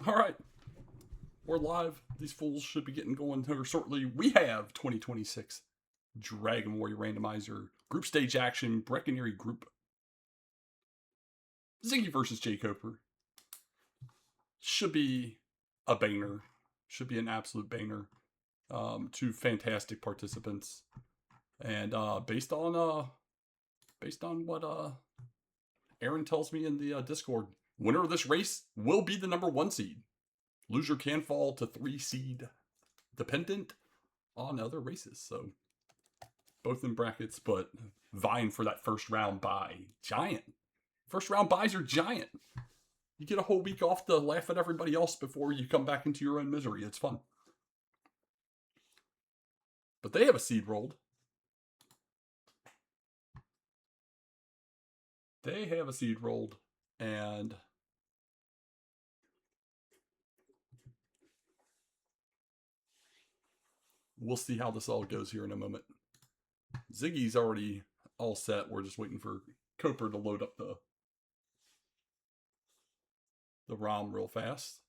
All right. We're live. These fools should be getting going here shortly. We have 2026 Dragon Warrior Randomizer Group Stage Action Breckenary Group. Ziggy versus jkoper. Should be a banger. Should be an absolute banger. Two fantastic participants. And based on what Aaron tells me in the Discord, winner of this race will be the #1 seed. Loser can fall to 3 seed, dependent on other races. So both in brackets, but vying for that first round bye. Giant. First round buys are giant. You get a whole week off to laugh at everybody else before you come back into your own misery. It's fun. But they have a seed rolled. They have a seed rolled, and we'll see how this all goes here in a moment. Ziggy's already all set. We're just waiting for jkoper to load up the ROM real fast.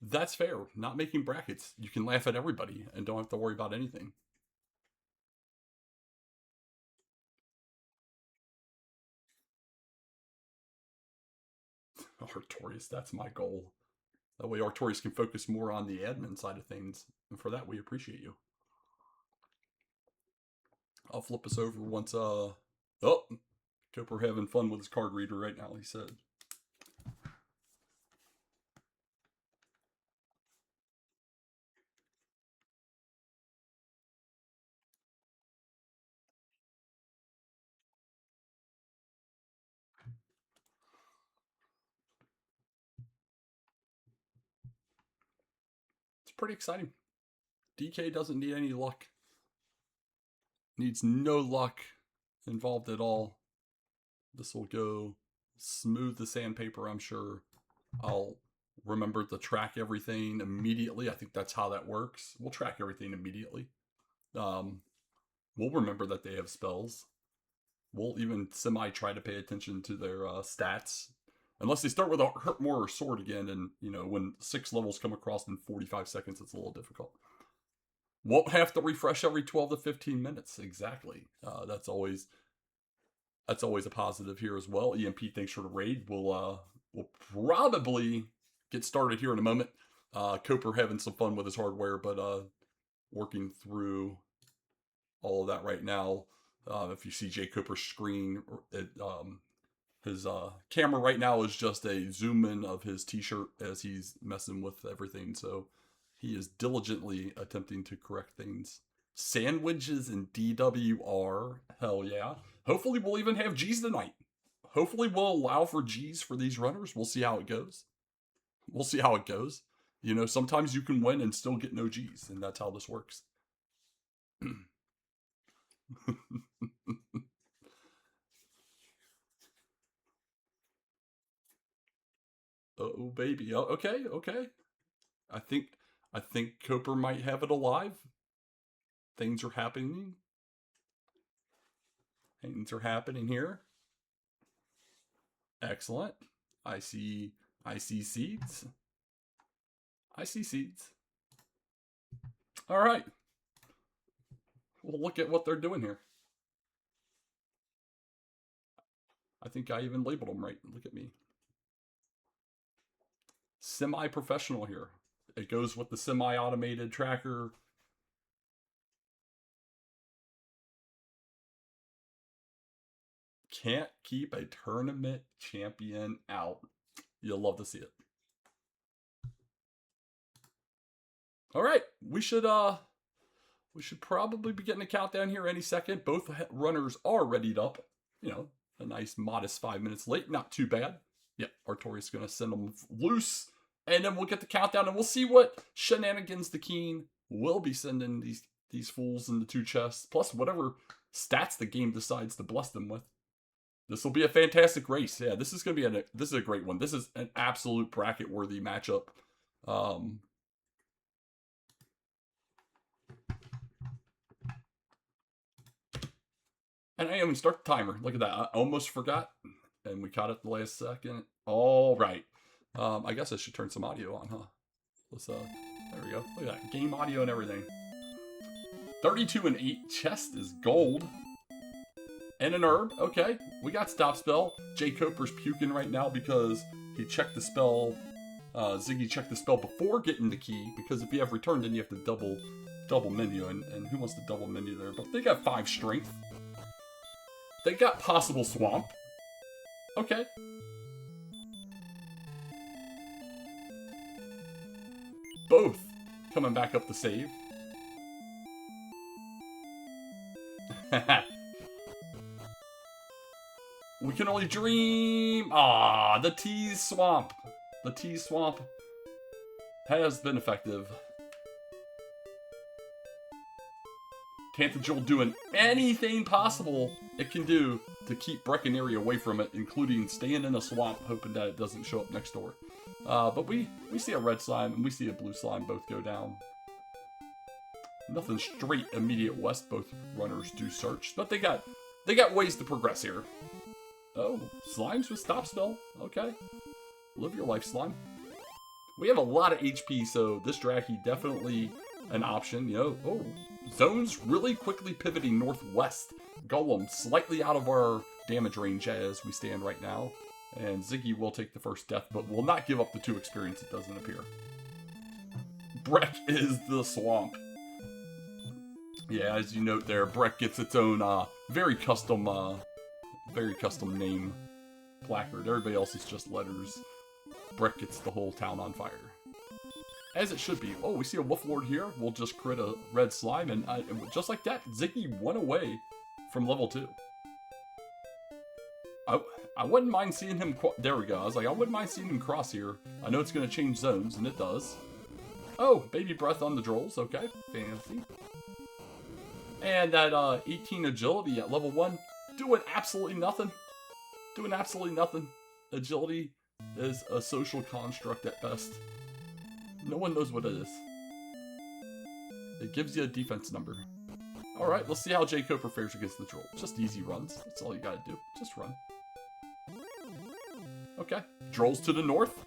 That's fair. Not making brackets. You can laugh at everybody and don't have to worry about anything. Artorias, that's my goal. That way Artorias can focus more on the admin side of things. And for that, we appreciate you. I'll flip us over once, oh, jkoper having fun with his card reader right now, he said. It's pretty exciting. DK doesn't need any luck. Needs no luck involved at all. This will go smooth the sandpaper, I'm sure. I'll remember to track everything immediately. I think that's how that works. We'll track everything immediately. We'll remember that they have spells. We'll even semi-try to pay attention to their stats. Unless they start with a Hurt More or Sword again, and, when 6 levels come across in 45 seconds, it's a little difficult. Won't have to refresh every 12 to 15 minutes. Exactly. That's always a positive here as well. EMP, thanks for the raid. We'll probably get started here in a moment. jkoper having some fun with his hardware, but working through all of that right now. If you see jkoper's screen, his camera right now is just a zoom in of his t-shirt as he's messing with everything. So he is diligently attempting to correct things. Sandwiches and DWR, hell yeah. Hopefully we'll even have G's tonight. Hopefully we'll allow for G's for these runners. We'll see how it goes. Sometimes you can win and still get no G's, and that's how this works. Oh baby. Okay. I think jkoper might have it alive. Things are happening. Here. Excellent. I see seeds. All right. We'll look at what they're doing here. I think I even labeled them right. Look at me. Semi-professional here. It goes with the semi-automated tracker. Can't keep a tournament champion out. You'll love to see it. All right, we should probably be getting a countdown here any second. Both runners are readied up. A nice modest 5 minutes late. Not too bad. Yep, Artorias going to send them loose. And then we'll get the countdown and we'll see what shenanigans the Keen will be sending these fools in the 2 chests. Plus whatever stats the game decides to bless them with. This will be a fantastic race. Yeah, this is going to be this is a great one. This is an absolute bracket worthy matchup. And I didn't even start the timer. Look at that. I almost forgot. And we caught it the last second. All right. I guess I should turn some audio on, huh? Let's, there we go. Look at that. Game audio and everything. 32 and 8. Chest is gold. And an herb. Okay. We got stop spell. Jkoper's puking right now because he checked the spell. Ziggy checked the spell before getting the key. Because if you have return, then you have to double menu. And who wants to double menu there? But they got 5 strength. They got possible swamp. Okay. Both coming back up to save. We can only dream. Ah, the tease swamp. The tease swamp has been effective. Tantajil doing anything possible it can do to keep Brecconary away from it, including staying in a swamp, hoping that it doesn't show up next door. But we see a red slime and we see a blue slime both go down. Nothing straight immediate west. Both runners do search, but they got ways to progress here. Oh, slimes with stop spell. Okay, live your life, slime. We have a lot of HP, so this Dracky definitely an option. You know, oh, zones really quickly pivoting northwest. Golem slightly out of our damage range as we stand right now. And Ziggy will take the first death, but will not give up the 2 experience, it doesn't appear. Breck is the swamp. Yeah, as you note there, Breck gets its own very custom name placard. Everybody else is just letters. Breck gets the whole town on fire. As it should be. Oh, we see a Wolf Lord here. We'll just crit a red slime, and just like that, Ziggy went away from level 2. I wouldn't mind seeing him. There we go. I was like, I wouldn't mind seeing him cross here. I know it's going to change zones, and it does. Oh, baby breath on the Drolls. Okay, fancy. And that 18 agility at level 1, doing absolutely nothing. Doing absolutely nothing. Agility is a social construct at best. No one knows what it is. It gives you a defense number. Alright, let's see how jkoper fares against the Droll. Just easy runs. That's all you gotta do. Just run. Okay. Drolls to the north.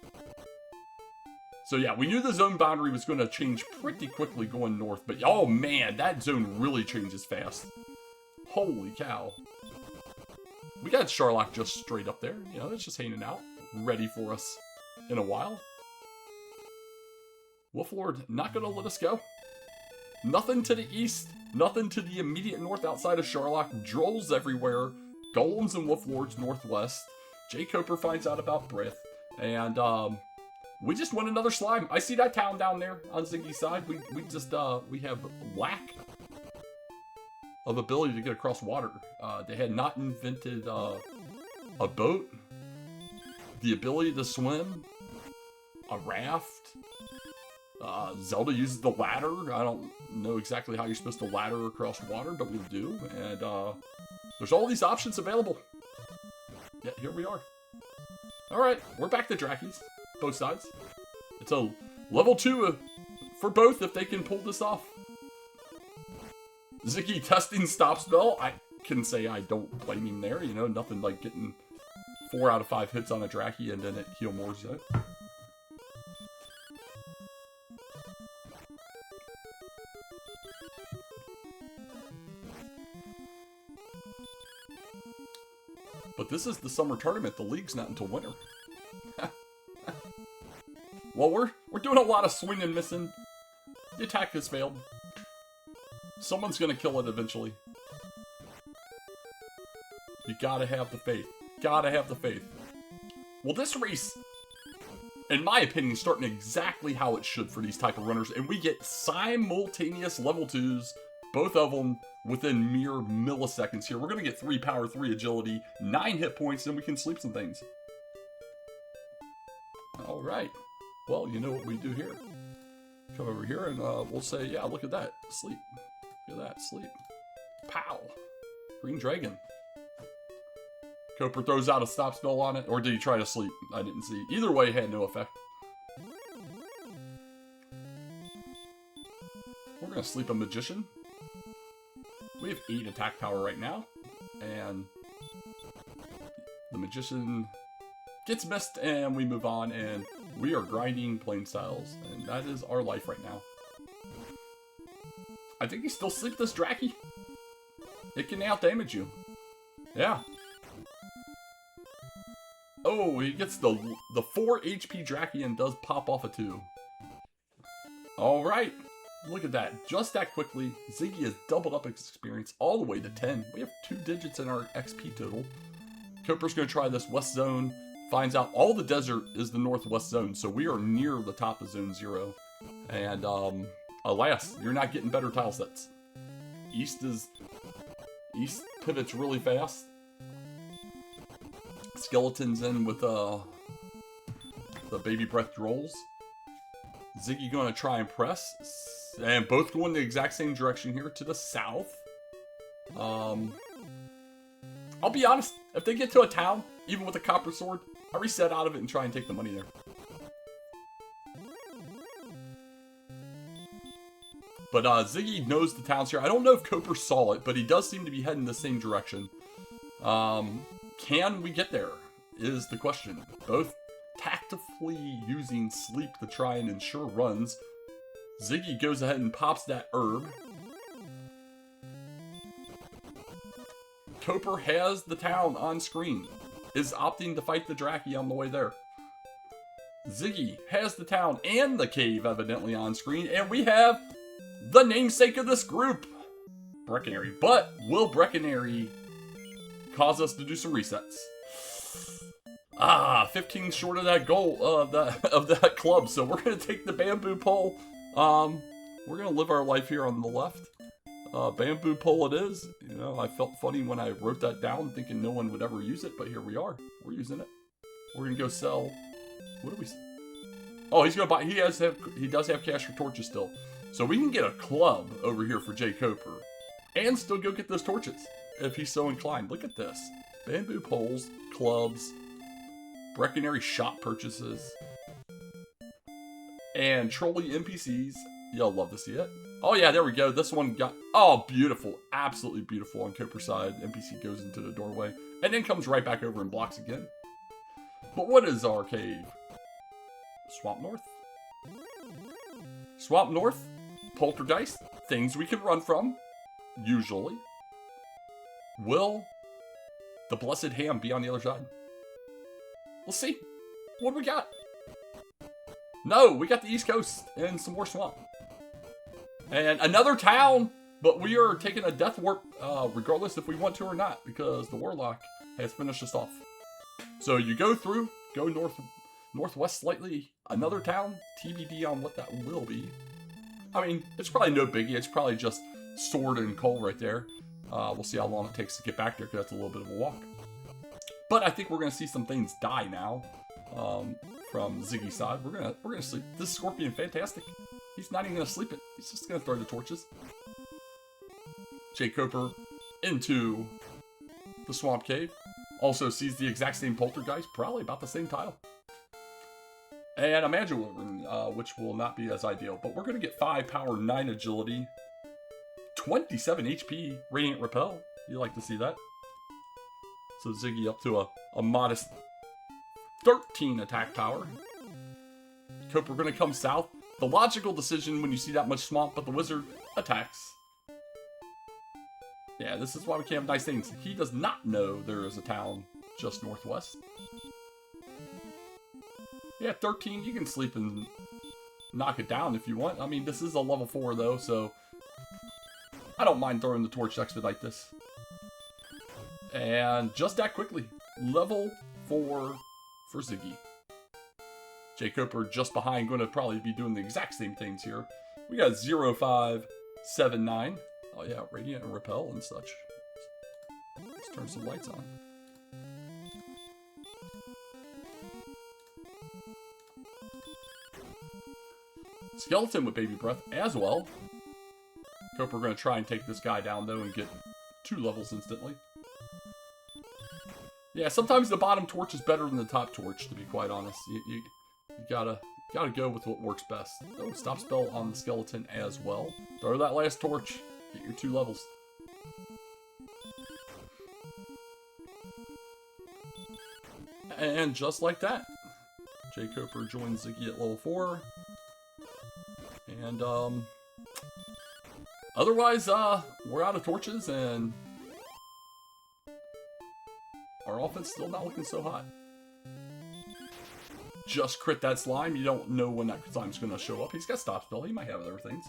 So yeah, we knew the zone boundary was going to change pretty quickly going north. But oh man, that zone really changes fast. Holy cow. We got Charlock just straight up there. You know, it's just hanging out. Ready for us in a while. Wolflord not going to let us go. Nothing to the east. Nothing to the immediate north outside of Charlock. Drolls everywhere. Golems and Wolflords northwest. jkoper finds out about Breath. And we just won another slime. I see that town down there on Ziggy's side. We have lack of ability to get across water. They had not invented a boat, the ability to swim, a raft. Zelda uses the ladder. I don't know exactly how you're supposed to ladder across water, but we do. And there's all these options available. Yeah, here we are. Alright, we're back to Drackies. Both sides. It's a level 2 for both if they can pull this off. Ziggy testing stop spell. I can say I don't blame him there. You know, nothing like getting 4 out of 5 hits on a Dracky and then it heal more's it. But this is the summer tournament. The league's not until winter. Well, we're doing a lot of swing and missing. The attack has failed. Someone's gonna kill it eventually. You gotta have the faith. Gotta have the faith. Well, this race, in my opinion, is starting exactly how it should for these type of runners, and we get simultaneous level 2s, both of them within mere milliseconds here. We're gonna get 3 power, 3 agility, 9 hit points, and we can sleep some things. Alright. Well, you know what we do here. Come over here and we'll say, yeah, look at that. Sleep. Look at that. Sleep. Pow. Green Dragon. Koper throws out a stop spell on it. Or did he try to sleep? I didn't see. Either way, it had no effect. We're going to sleep a Magician. We have 8 attack power right now. And the magician gets missed, and we move on, and we are grinding plain styles. And that is our life right now. I think you still sleep this Dracky. It can out damage you. Yeah. Oh, he gets the 4 HP Dracky and does pop off a 2. Alright. Look at that. Just that quickly, Ziggy has doubled up experience all the way to 10. We have 2 digits in our XP total. Koper's going to try this west zone. Finds out all the desert is the northwest zone, so we are near the top of zone 0. And, alas, you're not getting better tile sets. East pivots really fast. Skeleton's in with, the baby breath rolls. Ziggy going to try and press. And both going the exact same direction here to the south. I'll be honest, if they get to a town, even with a copper sword, I reset out of it and try and take the money there. But Ziggy knows the towns here. I don't know if Koper saw it, but he does seem to be heading the same direction. Can we get there is the question. Both tactically using sleep to try and ensure runs. Ziggy goes ahead and pops that herb. Koper has the town on screen. Is opting to fight the Dracky on the way there. Ziggy has the town and the cave evidently on screen. And we have the namesake of this group, Brecconary. But will Brecconary cause us to do some resets? 15 short of that goal of that club. So we're gonna take the bamboo pole. We're gonna live our life here on the left. Bamboo pole it is. You know, I felt funny when I wrote that down, thinking no one would ever use it, but here we are. We're using it. We're gonna go sell. What do we? Oh, he's gonna buy. He does have cash for torches still, so we can get a club over here for jkoper, and still go get those torches if he's so inclined. Look at this: bamboo poles, clubs. Brecconary shop purchases. And trolley NPCs. You'll love to see it. Oh yeah, there we go. This one got... Oh, beautiful. Absolutely beautiful on Koper's side. NPC goes into the doorway. And then comes right back over and blocks again. But what is our cave? Swamp North. Swamp North. Poltergeist. Things we can run from. Usually. Will the Blessed Ham be on the other side? We'll see. What do we got? No, we got the East Coast and some more swamp. And another town, but we are taking a death warp regardless if we want to or not, because the Warlock has finished us off. So you go through, go northwest slightly, another town, TBD on what that will be. I mean, it's probably no biggie. It's probably just sword and coal right there. We'll see how long it takes to get back there, because that's a little bit of a walk. But I think we're gonna see some things die now from Ziggy's side. We're gonna sleep. This Scorpion, fantastic. He's not even gonna sleep it. He's just gonna throw the torches. jkoper into the swamp cave. Also sees the exact same poltergeist, probably about the same tile. And a magic wyvern, which will not be as ideal. But we're gonna get 5 power, 9 agility, 27 HP, radiant repel. You like to see that? So Ziggy up to a modest 13 attack power. Koper gonna come south. The logical decision when you see that much swamp, but the wizard attacks. Yeah, this is why we can't have nice things. He does not know there is a town just northwest. Yeah, 13, you can sleep and knock it down if you want. I mean, this is a level 4 though, so I don't mind throwing the torch to expedite this. And just that quickly, level 4 for Ziggy. jkoper just behind, going to probably be doing the exact same things here. We got 0579. Oh yeah, radiant and repel and such. Let's turn some lights on. Skeleton with baby breath as well. Koper going to try and take this guy down though and get 2 levels instantly. Yeah, sometimes the bottom torch is better than the top torch, to be quite honest. You gotta go with what works best. Oh, stop spell on the skeleton as well. Throw that last torch. Get your 2 levels. And just like that, jkoper joins Ziggy at level 4. And, otherwise, we're out of torches, and our offense still not looking so hot. Just crit that slime. You don't know when that slime's going to show up. He's got stop spell. He might have other things.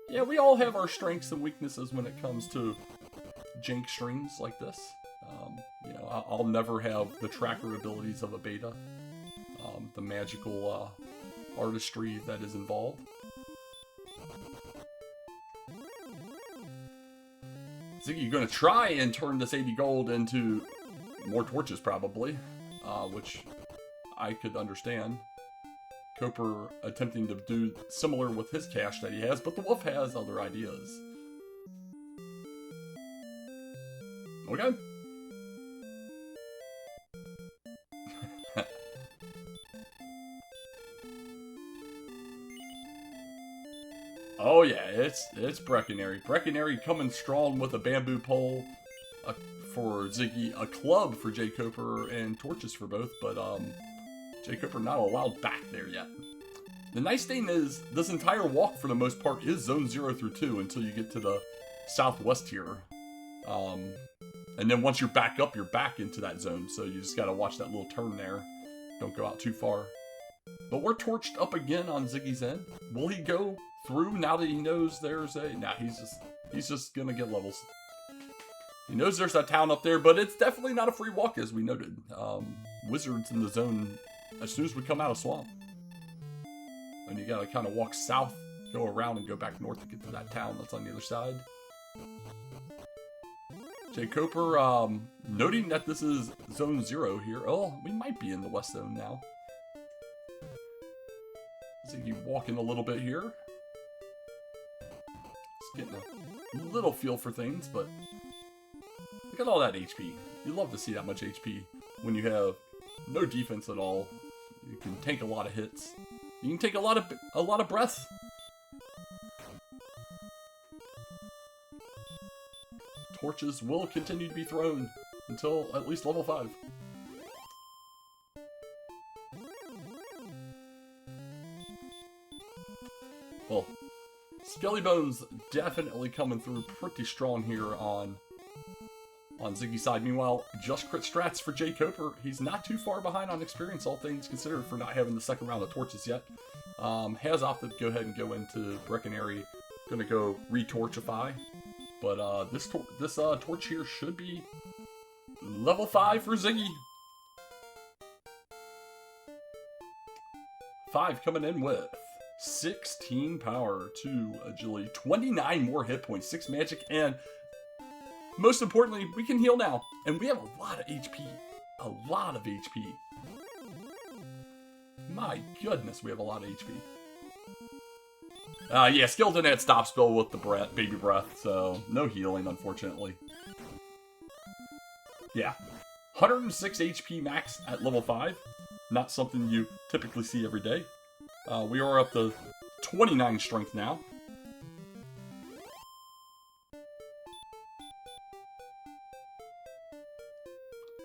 Yeah, we all have our strengths and weaknesses when it comes to jank streams like this. You know, I'll never have the tracker abilities of a beta. The magical artistry that is involved. Ziggy, you're going to try and turn this 80 gold into more torches, probably, which I could understand. Koper attempting to do similar with his cash that he has, but the wolf has other ideas. Okay. Oh yeah, it's Breckenary. Breckenary coming strong with a bamboo pole for Ziggy, a club for jkoper, and torches for both, but jkoper not allowed back there yet. The nice thing is, this entire walk for the most part is zone 0 through 2 until you get to the southwest here. And then once you're back up, you're back into that zone, so you just gotta watch that little turn there. Don't go out too far. But we're torched up again on Ziggy's end. Will he go through now that he knows there's a... Nah, he's just gonna get levels. He knows there's a town up there, but it's definitely not a free walk, as we noted. Wizards in the zone as soon as we come out of swamp. And you gotta kind of walk south, go around, and go back north to get to that town that's on the other side. jkoper, noting that this is zone 0 here. Oh, we might be in the west zone now. Ziggy walking a little bit here. Just getting a little feel for things, but look at all that HP. You love to see that much HP when you have no defense at all. You can take a lot of hits. You can take a lot of breath. Torches will continue to be thrown until at least level 5. Well, Skelly Bones definitely coming through pretty strong here on Ziggy's side. Meanwhile, just crit strats for jkoper. He's not too far behind on experience, all things considered, for not having the second round of torches yet. Has opted to go ahead and go into Breckenary. Gonna go re-torchify. But this torch here should be level 5 for Ziggy. 5 coming in with 16 power, 2 agility, 29 more hit points, 6 magic, and most importantly, we can heal now. And we have a lot of HP. A lot of HP. My goodness, we have a lot of HP. Yeah, Skeleton had stop spell with the baby breath, so no healing, unfortunately. Yeah. 106 HP max at level 5. Not something you typically see every day. We are up to 29 strength now.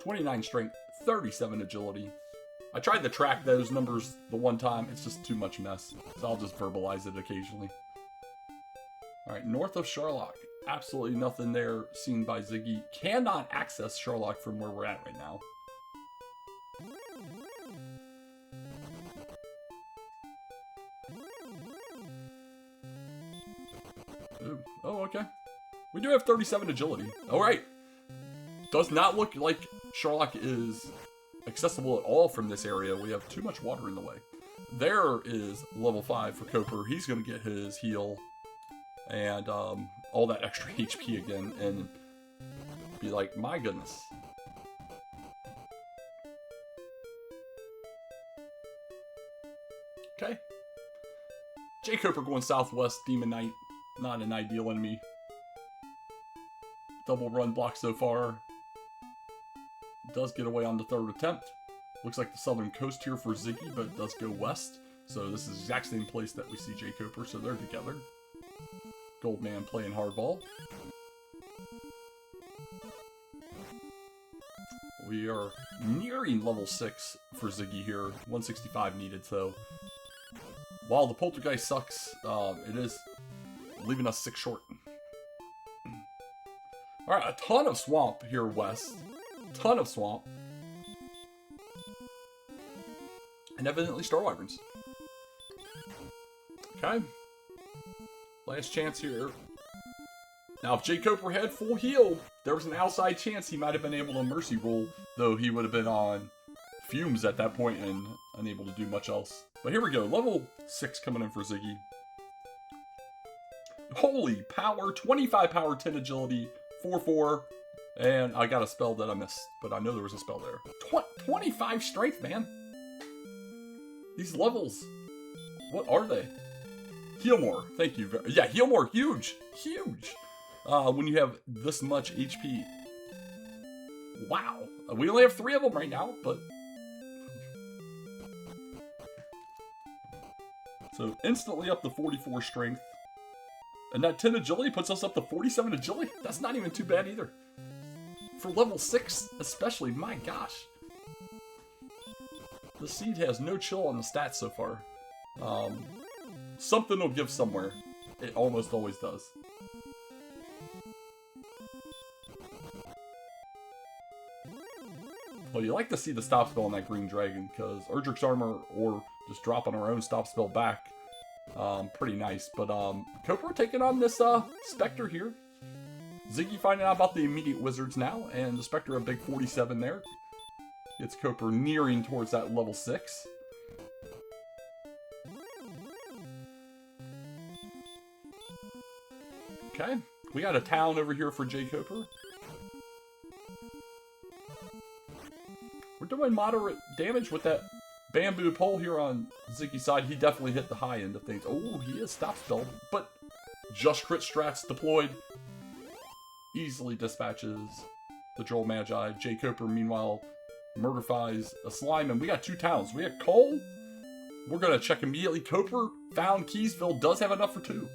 .29 strength, 37 agility. I tried to track those numbers the one time. It's just too much mess. So I'll just verbalize it occasionally. Alright, north of Sherlock. Absolutely nothing there seen by Ziggy. Cannot access Sherlock from where we're at right now. Ooh. Oh, okay. We do have 37 agility. Alright. Does not look like Sherlock is accessible at all from this area. We have too much water in the way. There is level 5 for Koper. He's going to get his heal and all that extra HP again and be like, my goodness. Okay. jkoper going southwest, Demon Knight. Not an ideal enemy. Double run block so far. Does get away on the third attempt. Looks like the southern coast here for Ziggy, but it does go west. So this is the exact same place that we see jkoper, so they're together. Goldman playing hardball. We are nearing level 6 for Ziggy here. 165 needed, so while the Poltergeist sucks, it is leaving us 6 short. Alright, a ton of swamp here west. Ton of swamp. And evidently Star Wyverns. Okay. Last chance here. Now, if jkoper had full heal, there was an outside chance he might have been able to mercy roll, though he would have been on fumes at that point and unable to do much else. But here we go, level 6 coming in for Ziggy. Holy power, 25 power, 10 agility, 4-4, and I got a spell that I missed, but I know there was a spell there. 25 strength, man. These levels, what are they? Heal more, thank you. Yeah, heal more, huge, huge. When you have this much HP. Wow. We only have 3 of them right now, but... So, instantly up to 44 strength. And that 10 agility puts us up to 47 agility. That's not even too bad either. For level 6, especially, my gosh. The seed has no chill on the stats so far. Something will give somewhere. It almost always does. Well, you like to see the stop spell on that green dragon, because Erdrick's Armor, or just dropping our own stop spell back, pretty nice. But jkoper taking on this Spectre here. Ziggy finding out about the immediate wizards now, and the Spectre a big 47 there. Gets jkoper nearing towards that level 6. Okay, we got a town over here for jkoper. We're doing moderate damage with that bamboo pole here on Ziggy's side. He definitely hit the high end of things. Oh, he is stop spelled, but just crit strats deployed. Easily dispatches the Droll Magi. jkoper, meanwhile, murderfies a slime, and we got 2 towns. We got Cole. We're going to check immediately. jkoper found Keysville, does have enough for 2.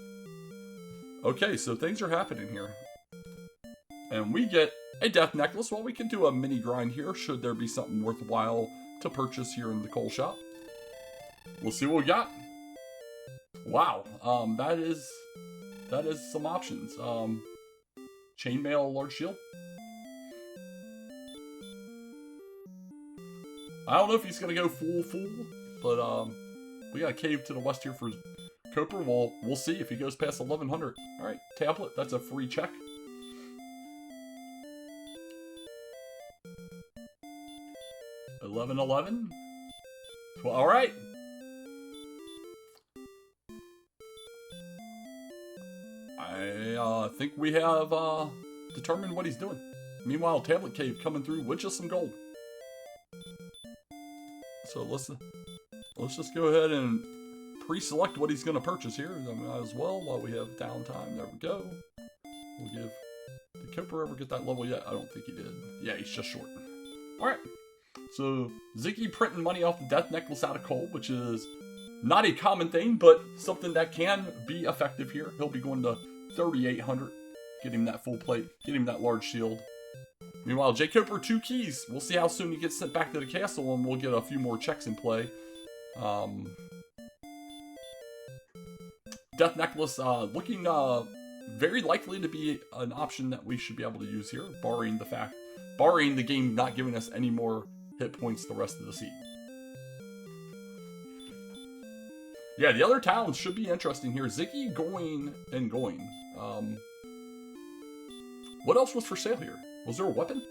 Okay, so things are happening here. And we get a death necklace. Well, we can do a mini grind here, should there be something worthwhile to purchase here in the coal shop. We'll see what we got. Wow, that is some options. Chainmail, large shield. I don't know if he's gonna go full, but we got a cave to the west here for jkoper. We'll see if he goes past 1100. All right, tablet. That's a free check. 1111. Well, all right. I think we have determined what he's doing. Meanwhile, tablet cave coming through with just some gold. So let's just go ahead and pre-select what he's going to purchase here. I might as well while we have downtime. There we go. We'll give. Did jkoper ever get that level yet? I don't think he did. Yeah, he's just short. All right. So, Ziggy printing money off the death necklace out of coal, which is not a common thing, but something that can be effective here. He'll be going to 3,800, get him that full plate, get him that large shield. Meanwhile, jkoper 2 keys. We'll see how soon he gets sent back to the castle, and we'll get a few more checks in play. Death necklace looking very likely to be an option that we should be able to use here, barring the game not giving us any more hit points the rest of the seed. Yeah, the other towns should be interesting here. Ziggy going. What else was for sale here? Was there a weapon?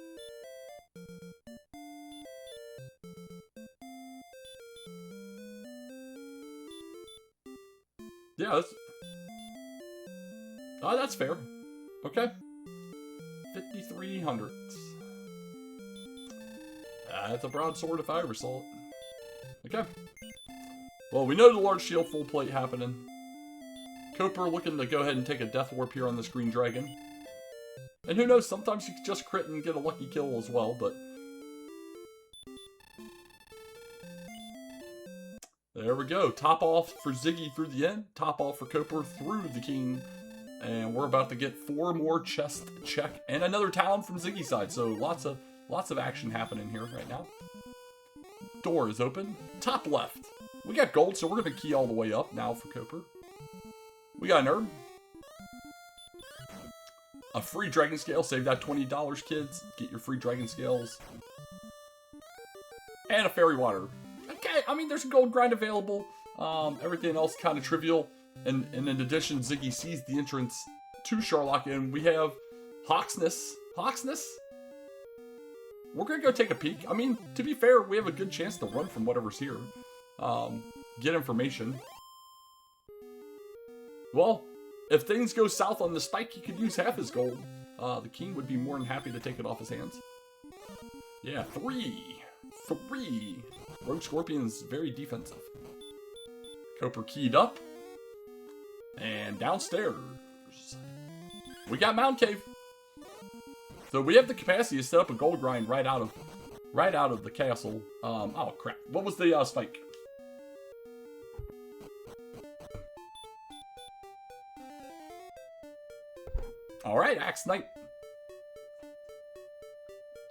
Yeah, that's fair. Okay. 5,300. That's a broadsword if I ever saw it. Okay. Well, we know the large shield full plate happening. jkoper looking to go ahead and take a death warp here on this green dragon. And who knows, sometimes you can just crit and get a lucky kill as well, but... There we go. Top off for Ziggy through the end. Top off for jkoper through the king. And we're about to get 4 more chest check and another town from Ziggy's side. So lots of Lots of action happening here right now. Door is open. Top left. We got gold, so we're going to key all the way up now for Koper. We got an herb. A free dragon scale. Save that $20, kids. Get your free dragon scales. And a fairy water. Okay, I mean, there's a gold grind available. Everything else kind of trivial. And in addition, Ziggy sees the entrance to Sherlock, and we have Hawksness. Hawksness? We're going to go take a peek. I mean, to be fair, we have a good chance to run from whatever's here. Get information. Well, if things go south on the spike, he could use half his gold. The king would be more than happy to take it off his hands. Yeah, 3. Rogue Scorpion's very defensive. Koper keyed up. And downstairs. We got Mound Cave. So we have the capacity to set up a gold grind right out of the castle. Oh crap. What was the spike? Alright, Axe Knight.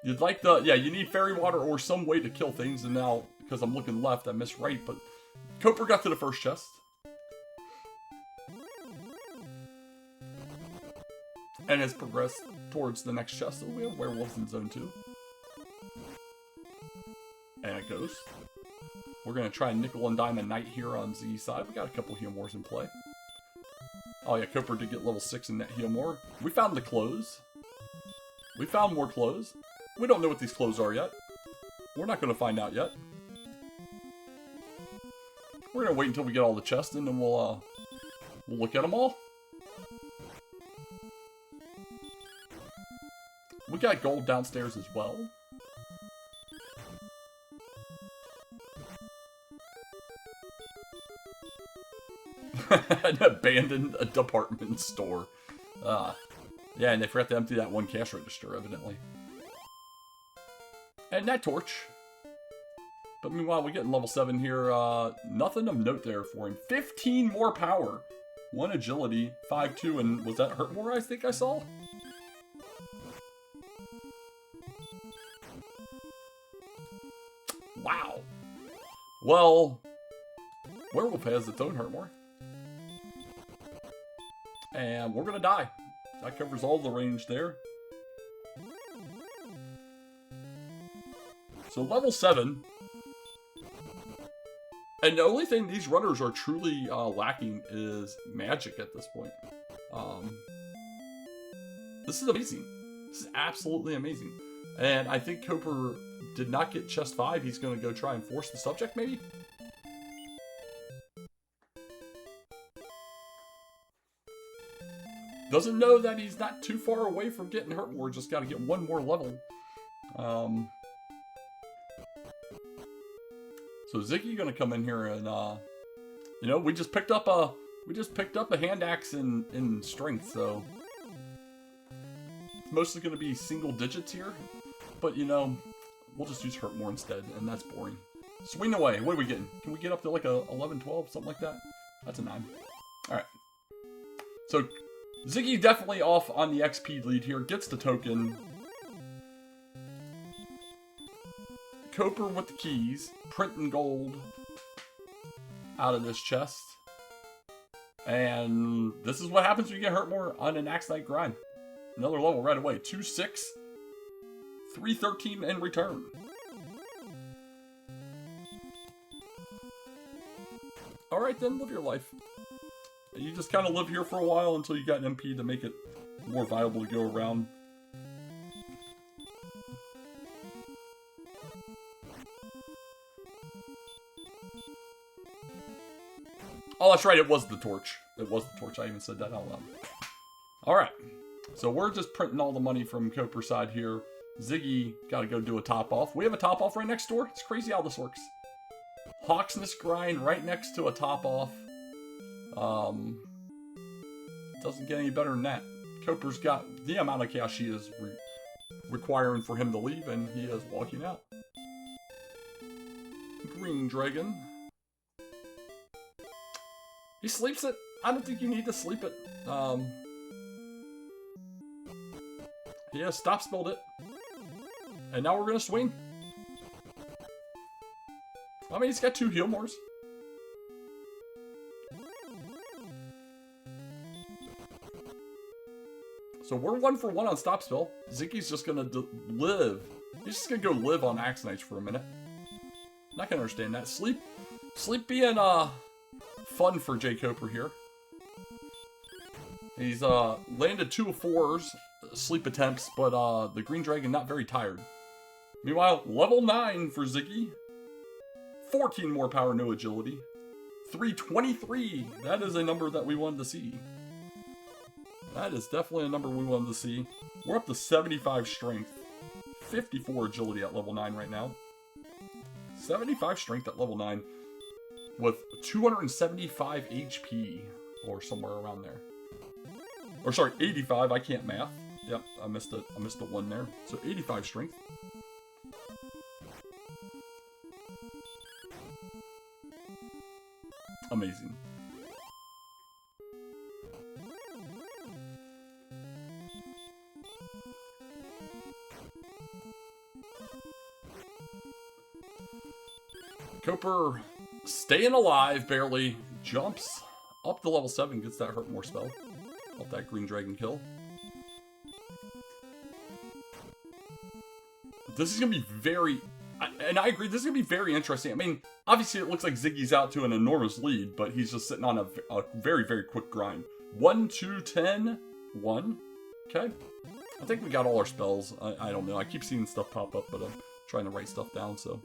You'd like the... Yeah, you need fairy water or some way to kill things. And now, because I'm looking left, I missed right. But Koper got to the first chest. And has progressed towards the next chest. So we have werewolves in zone 2. And a ghost. We're going to try nickel and dime a knight here on Ziggy's side. We got a couple heal mores in play. Oh yeah, Koper did get level 6 in that heal more. We found the clothes. We found more clothes. We don't know what these clothes are yet. We're not going to find out yet. We're going to wait until we get all the chests and then we'll look at them all. We got gold downstairs as well. An abandoned department store. Yeah, and they forgot to empty that one cash register, evidently. And that torch. But meanwhile, we're getting level 7 here. Nothing of note there for him. 15 more power. 1 agility. 5-2, and was that hurt more, I think I saw? Wow. Well, Werewolf has its own hurt more. And we're gonna die. That covers all the range there. So level 7. And the only thing these runners are truly lacking is magic at this point. This is amazing. This is absolutely amazing. And I think Koper did not get chest 5. He's going to go try and force the subject, maybe? Doesn't know that he's not too far away from getting hurt more. Just got to get one more level. So Ziggy going to come in here and, you know, we just picked up a hand axe in strength, so it's mostly going to be single digits here. But, you know, we'll just use hurt more instead, and that's boring. Swing away. What are we getting? Can we get up to like a 11, 12, something like that? That's a 9. All right. So Ziggy definitely off on the XP lead here. Gets the token. Koper with the keys. Printing gold out of this chest. And this is what happens when you get hurt more on an Axe Knight grind. Another level right away. 2-6. 313 in return. Alright then, live your life. You just kind of live here for a while until you got an MP to make it more viable to go around. Oh, that's right, it was the torch. It was the torch, I even said that out loud. Alright, so we're just printing all the money from Koper's side here. Ziggy got to go do a top off. We have a top off right next door. It's crazy how this works. Hawksness grind right next to a top off. Doesn't get any better than that. Koper's got the amount of cash he is requiring for him to leave, and he is walking out. Green Dragon. He sleeps it. I don't think you need to sleep it. Yeah, stop spelled it. And now we're going to swing. I mean, he's got 2 heal mores. So we're 1 for 1 on stop spell. Ziggy's just going to live. He's just going to go live on Axonites for a minute. Not going to understand that. Sleep being fun for jkoper here. He's landed 2 of 4s sleep attempts, but the green dragon not very tired. Meanwhile, level 9 for Ziggy. 14 more power, no agility. 323. That is a number that we wanted to see. That is definitely a number we wanted to see. We're up to 75 strength. 54 agility at level 9 right now. 75 strength at level 9. With 275 HP. Or somewhere around there. Or sorry, 85. I can't math. Yep, I missed it. I missed the 1 there. So 85 strength. Amazing. Jkoper staying alive, barely. Jumps up to level 7, gets that hurt more spell. Up that green dragon kill. This is going to be very... And I agree, this is going to be very interesting. I mean, obviously it looks like Ziggy's out to an enormous lead, but he's just sitting on a very, very quick grind. 1, 2, 10, 1. Okay. I think we got all our spells. I don't know. I keep seeing stuff pop up, but I'm trying to write stuff down, so...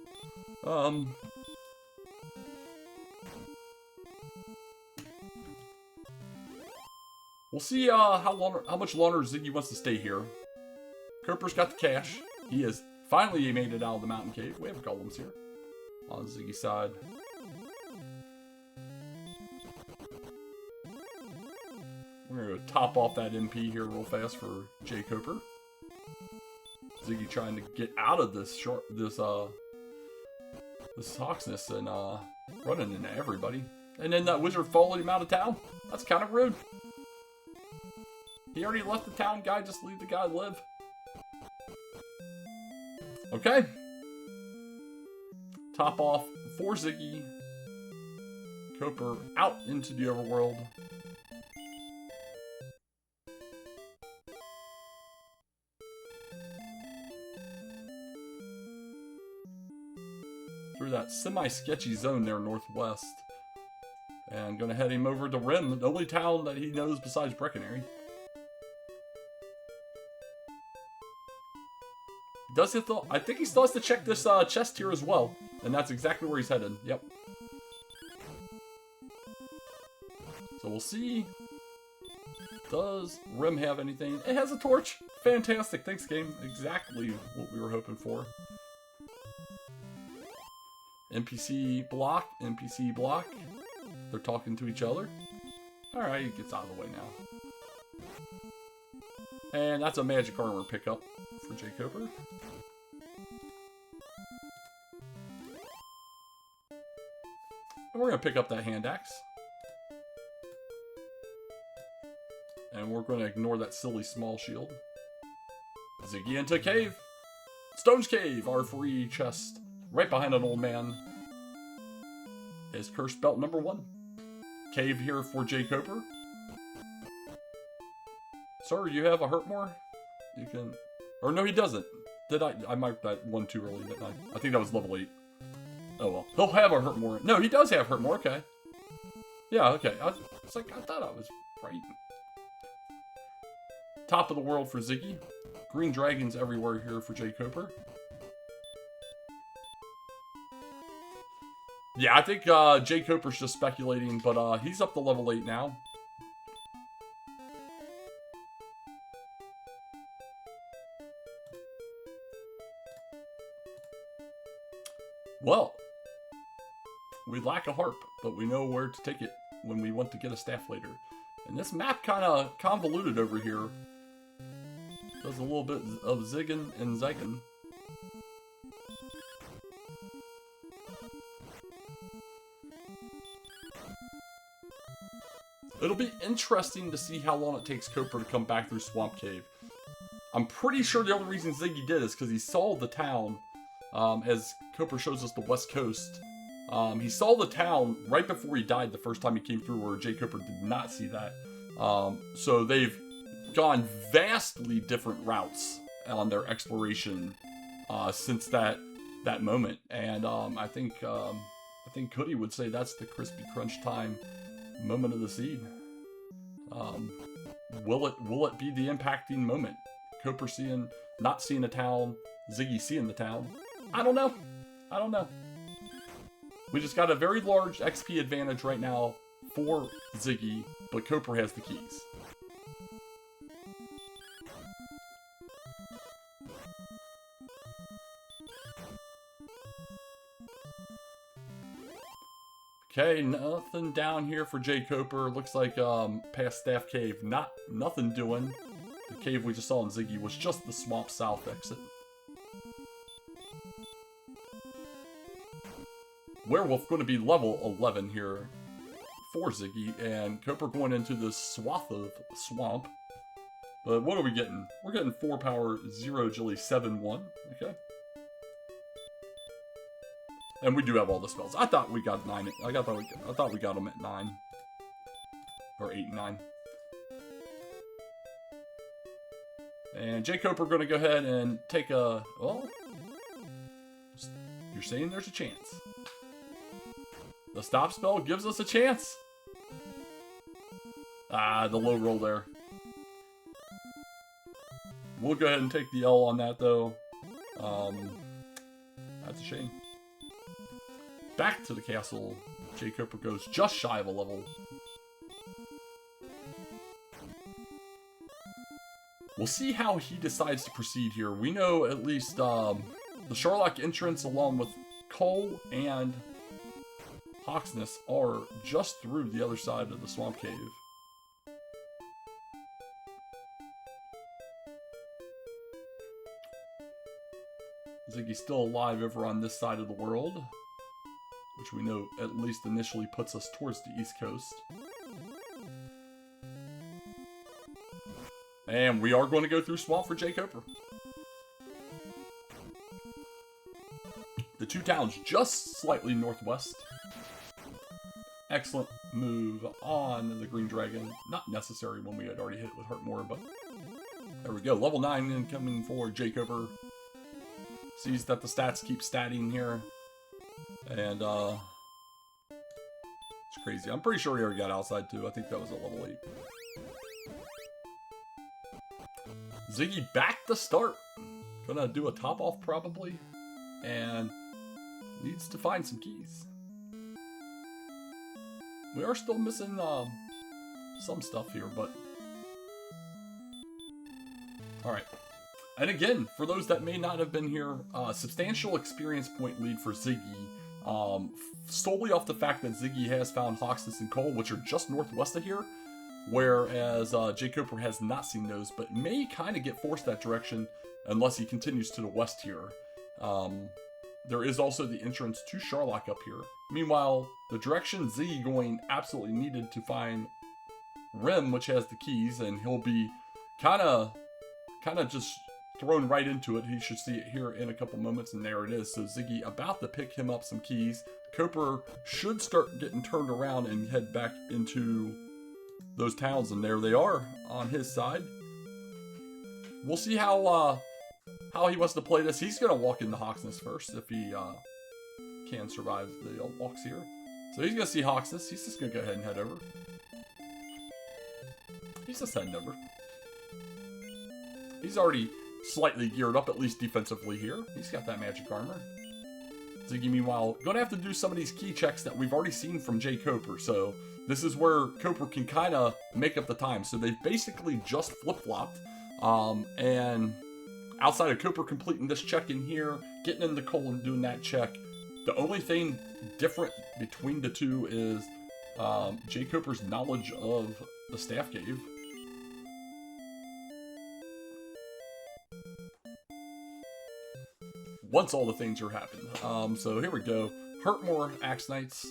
We'll see how much longer Ziggy wants to stay here. Jkoper's got the cash. He has finally made it out of the mountain cave. We have golems here on Ziggy's side. We're gonna go top off that MP here real fast for jkoper. Ziggy trying to get out of this Toxness and running into everybody. And then that wizard followed him out of town. That's kind of rude. He already left the town, guy. Just leave the guy live. Okay. Top off for Ziggy. Jkoper out into the overworld. Through that semi-sketchy zone there northwest. And gonna head him over to Rim, the only town that he knows besides Breckenary. Does it though? I think he still has to check this chest here as well. And that's exactly where he's headed. Yep. So we'll see. Does Rim have anything? It has a torch. Fantastic. Thanks, game. Exactly what we were hoping for. NPC block. NPC block. They're talking to each other. Alright, he gets out of the way now. And that's a magic armor pickup for jkoper. And we're going to pick up that hand axe. And we're going to ignore that silly small shield. Ziggy into cave. Stone's Cave, our free chest. Right behind an old man. Is cursed belt number 1. Cave here for jkoper. Sir, you have a hurt more? You can... Or no, he doesn't. Did I marked that one too early, didn't I? I think that was level 8. Oh well. He'll have a hurt more. No, he does have hurt more, okay. Yeah, okay. I thought I was right. Top of the world for Ziggy. Green dragons everywhere here for jkoper. Yeah, I think jkoper's just speculating, but he's up to level 8 now. Well, we lack a harp, but we know where to take it when we want to get a staff later. And this map kind of convoluted over here. Does a little bit of zigging and zagging. It'll be interesting to see how long it takes Jkoper to come back through Swamp Cave. I'm pretty sure the only reason Ziggy did is because he saw the town, as Cooper shows us the West Coast. He saw the town right before he died the first time he came through, where jkoper did not see that. So they've gone vastly different routes on their exploration since that moment, and I think Cody would say that's the crispy crunch time moment of the seed. Will it be the impacting moment? Cooper not seeing a town, Ziggy seeing the town. I don't know. We just got a very large XP advantage right now for Ziggy, but Cooper has the keys. Okay, nothing down here for jkoper. Looks like past Staff Cave, nothing doing. The cave we just saw in Ziggy was just the swamp south exit. Werewolf going to be level 11 here for Ziggy, and Cooper going into this swath of swamp. But what are we getting? We're getting 4 power, 0 agility, 7-1. Okay. And we do have all the spells. I thought we got 9. I thought we got them at 9. Or 8 and 9. And jkoper going to go ahead and take a... Well, you're saying there's a chance. The stop spell gives us a chance. Ah, the low roll there. We'll go ahead and take the L on that, though. That's a shame. Back to the castle. jkoper goes just shy of a level. We'll see how he decides to proceed here. We know at least the Sharlock entrance along with Cole and Hawksness are just through the other side of the swamp cave. Ziggy's still alive over on this side of the world, which we know at least initially puts us towards the East Coast. And we are going to go through swamp for jkoper. The 2 towns just slightly northwest. Excellent move on the Green Dragon. Not necessary when we had already hit with Heartmoor, but there we go. Level 9 incoming for jkoper. Sees that the stats keep statting here. And it's crazy. I'm pretty sure he already got outside too. I think that was at level 8. Ziggy back to start. Gonna do a top off probably. And needs to find some keys. We are still missing some stuff here, but... Alright. And again, for those that may not have been here, substantial experience point lead for Ziggy. Solely off the fact that Ziggy has found Hawksness and Cole, which are just northwest of here. Whereas jkoper has not seen those, but may kind of get forced that direction unless he continues to the west here. There is also the entrance to Sharlock up here. Meanwhile, the direction Ziggy going absolutely needed to find Rim, which has the keys, and he'll be kind of just thrown right into it. He should see it here in a couple moments, and there it is. So Ziggy about to pick him up some keys. Cooper should start getting turned around and head back into those towns, and there they are on his side. We'll see how he wants to play this. He's going to walk into Hawksness first if he can survive the walks here. So he's going to see Hawksness. He's just going to go ahead and head over. He's just heading over. He's already slightly geared up, at least defensively here. He's got that magic armor. Ziggy, meanwhile, going to have to do some of these key checks that we've already seen from jkoper. So this is where Cooper can kind of make up the time. So they've basically just flip-flopped. And outside of Cooper completing this check in here, getting into Cole and doing that check, the only thing different between the two is jkoper's knowledge of the Staff Cave. Once all the things are happened. So here we go. Heartmoor, Axe Knights.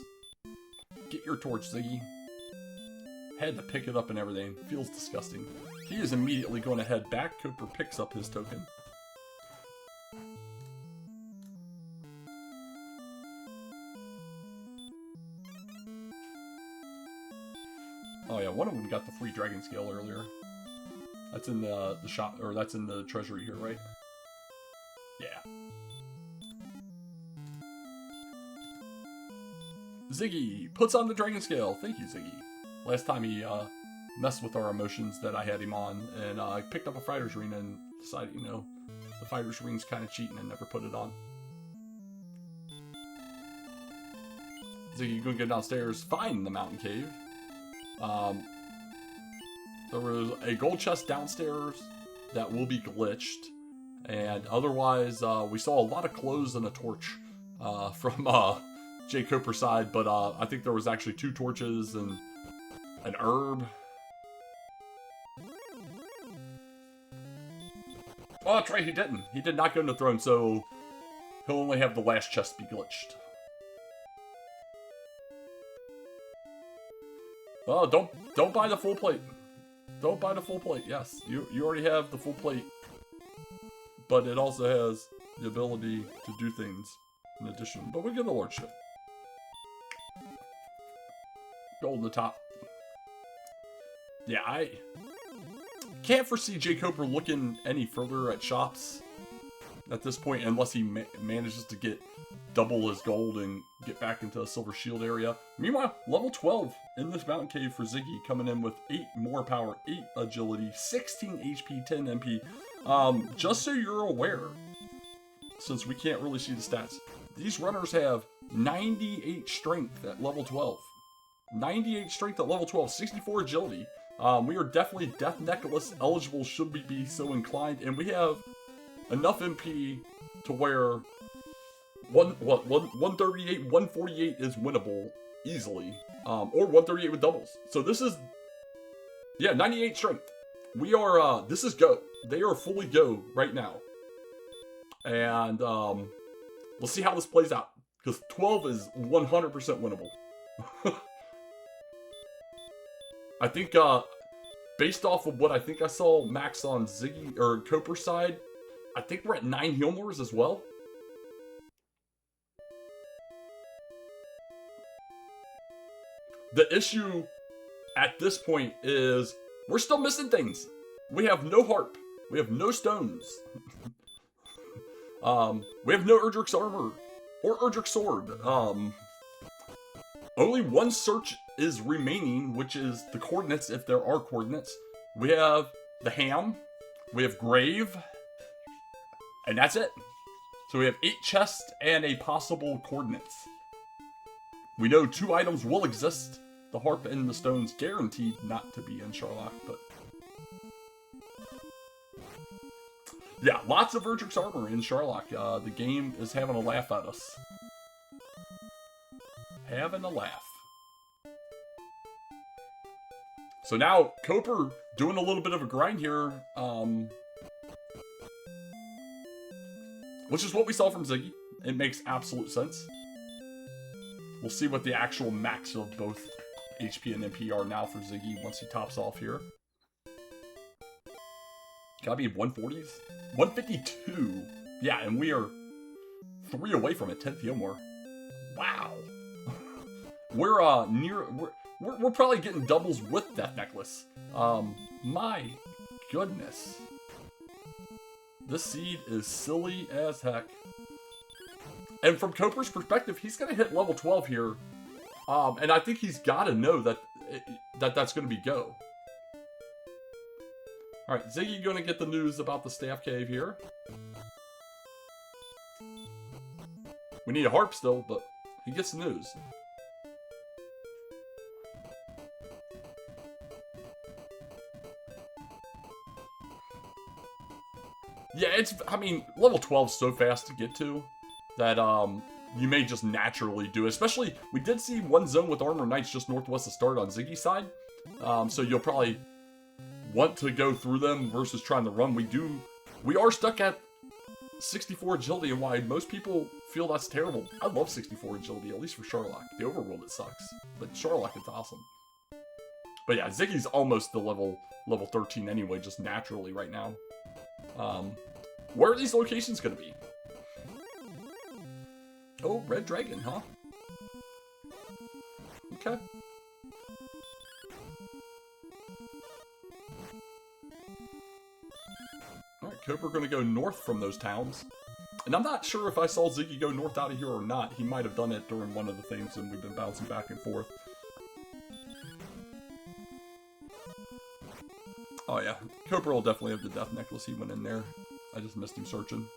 Get your torch, Ziggy. Had to pick it up and everything. Feels disgusting. He is immediately going to head back. Cooper picks up his token. Oh yeah, one of them got the free dragon scale earlier. That's in the shop, or that's in the treasury here, right? Yeah. Ziggy puts on the dragon scale. Thank you, Ziggy. Last time he messed with our emotions that I had him on, and I picked up a fighter's ring and decided, you know, the fighter's ring's kind of cheating and never put it on. Ziggy gonna go downstairs, find the mountain cave. There was a gold chest downstairs that will be glitched, and otherwise we saw a lot of clothes and a torch from jkoper's side, but I think there was actually 2 torches and an herb. Oh, that's right, he didn't. He did not go into throne, so he'll only have the last chest be glitched. Oh, don't buy the full plate. Don't buy the full plate. Yes, you already have the full plate, but it also has the ability to do things in addition. But we get the lordship. Gold in the top. Yeah, I can't foresee jkoper looking any further at shops at this point, unless he manages to get double his gold and get back into a silver shield area. Meanwhile, level 12 in this mountain cave for Ziggy, coming in with 8 more power, 8 agility, 16 HP, 10 MP. Just so you're aware, since we can't really see the stats, these runners have 98 strength at level 12. 98 strength at level 12, 64 agility. We are definitely Death Necklace eligible should we be so inclined, and we have enough MP to where 138, 148 is winnable easily, or 138 with doubles. So this is, yeah, 98 strength. We are, this is go. They are fully go right now. And we'll see how this plays out, because 12 is 100% winnable. I think, based off of what I think I saw max on Ziggy, or Coper's side, I think we're at 9 Healmores as well. The issue at this point is we're still missing things. We have no harp. We have no stones. We have no Erdrick's armor or Erdrick's sword. Only one search is remaining, which is the coordinates, if there are coordinates. We have the ham. We have grave. And that's it. So we have 8 chests and a possible coordinates. We know 2 items will exist. The harp and the stones guaranteed not to be in Sharlock, but... yeah, lots of Erdrick's armor in Sharlock. The game is having a laugh at us. Having a laugh. So now, Coper doing a little bit of a grind here. Which is what we saw from Ziggy. It makes absolute sense. We'll see what the actual max of both HP and MP are now for Ziggy once he tops off here. Gotta be 140s? 152! Yeah, and we are 3 away from it, 10th Healmore. Wow! We're probably getting doubles with Death Necklace. My goodness. This seed is silly as heck. And from Coper's perspective, he's going to hit level 12 here. And I think he's got to know that that's going to be go. Alright, Ziggy going to get the news about the staff cave here. We need a harp still, but he gets the news. Yeah, I mean, level 12 is so fast to get to that you may just naturally do it. Especially, we did see one zone with Armor Knights just northwest of start on Ziggy's side. So you'll probably want to go through them versus trying to run. We are stuck at 64 agility, and why most people feel that's terrible. I love 64 agility, at least for Sharlock. The overworld, it sucks. But Sharlock, it's awesome. But yeah, Ziggy's almost the level 13 anyway, just naturally right now. Where are these locations going to be? Oh, Red Dragon, huh? Okay. Alright, Koper going to go north from those towns. And I'm not sure if I saw Ziggy go north out of here or not. He might have done it during one of the things, and we've been bouncing back and forth. Oh yeah, Koper will definitely have the death necklace. He went in there. I just missed him searching.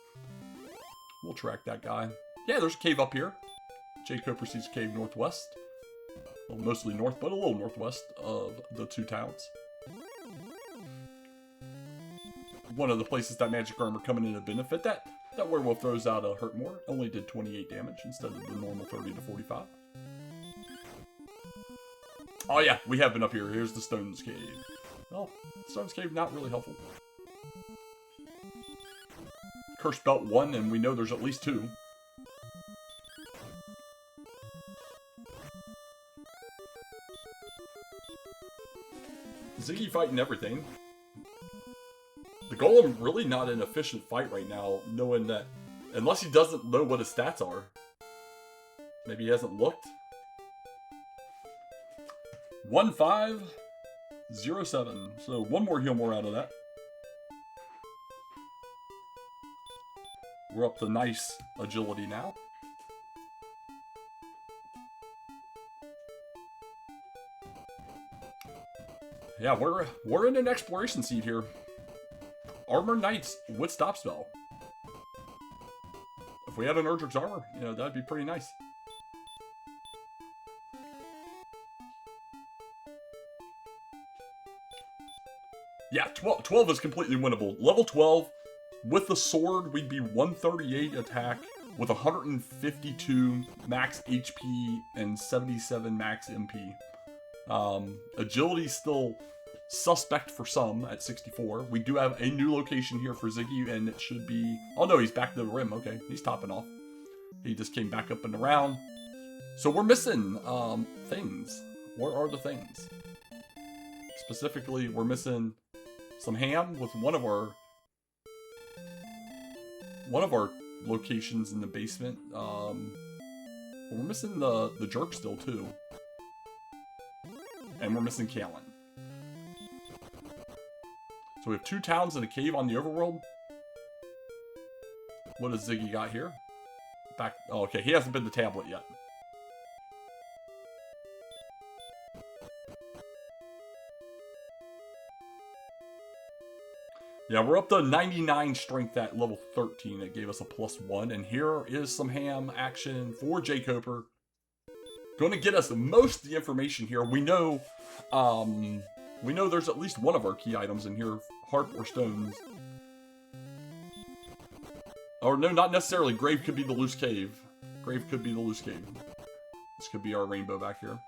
We'll track that guy. Yeah, there's a cave up here. jkoper sees a cave northwest. Well, mostly north, but a little northwest of the two towns. One of the places that magic armor coming in to benefit. That werewolf throws out a hurt more. Only did 28 damage instead of the normal 30 to 45. Oh yeah, we have been up here. Here's the Stones Cave. Well, Stones Cave not really helpful. Cursed Belt 1, and we know there's at least 2. Ziggy fighting everything. The Golem really not an efficient fight right now, knowing that, unless he doesn't know what his stats are. Maybe he hasn't looked. 1507. So one more heal more out of that. We're up to nice agility now. Yeah, we're in an exploration seed here. Armor Knights with stop spell. If we had an Erdrick's armor, you know, that'd be pretty nice. Yeah, 12 is completely winnable. Level 12, with the sword, we'd be 138 attack with 152 max HP and 77 max MP. Agility's still suspect for some at 64. We do have a new location here for Ziggy, and it should be... Oh no, he's back to the rim. Okay, he's topping off. He just came back up and around. So we're missing things. Where are the things? Specifically, we're missing some ham with one of our locations in the basement. We're missing the jerk still too. And we're missing Callan. So we have 2 towns and a cave on the overworld. What has Ziggy got here? Back. Oh, okay, he hasn't been the tablet yet. Yeah, we're up to 99 strength at level 13. It gave us a +1. And here is some ham action for jkoper. Going to get us most of the information here. We know there's at least one of our key items in here, harp or stones. Or no, not necessarily. Grave could be the loose cave. Grave could be the loose cave. This could be our rainbow back here.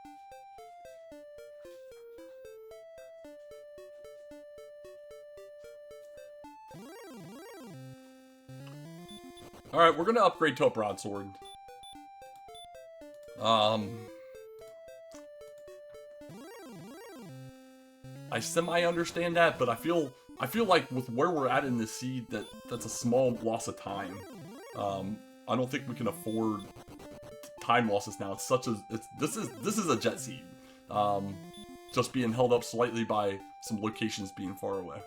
Alright, we're going to upgrade to a broadsword. I semi-understand that, but I feel like with where we're at in the seed, that's a small loss of time. I don't think we can afford time losses now. This is a jet seed. Just being held up slightly by some locations being far away.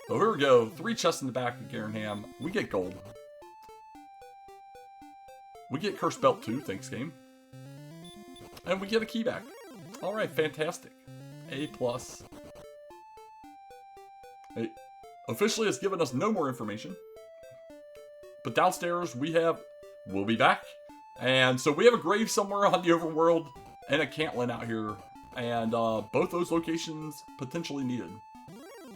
So here we go. 3 chests in the back of Garenham. We get gold. We get Cursed Belt 2, thanks game. And we get a key back. Alright, fantastic. A+. It officially has given us no more information. But downstairs we'll be back. And so we have a grave somewhere on the overworld and a Cantlin out here. And both those locations potentially needed.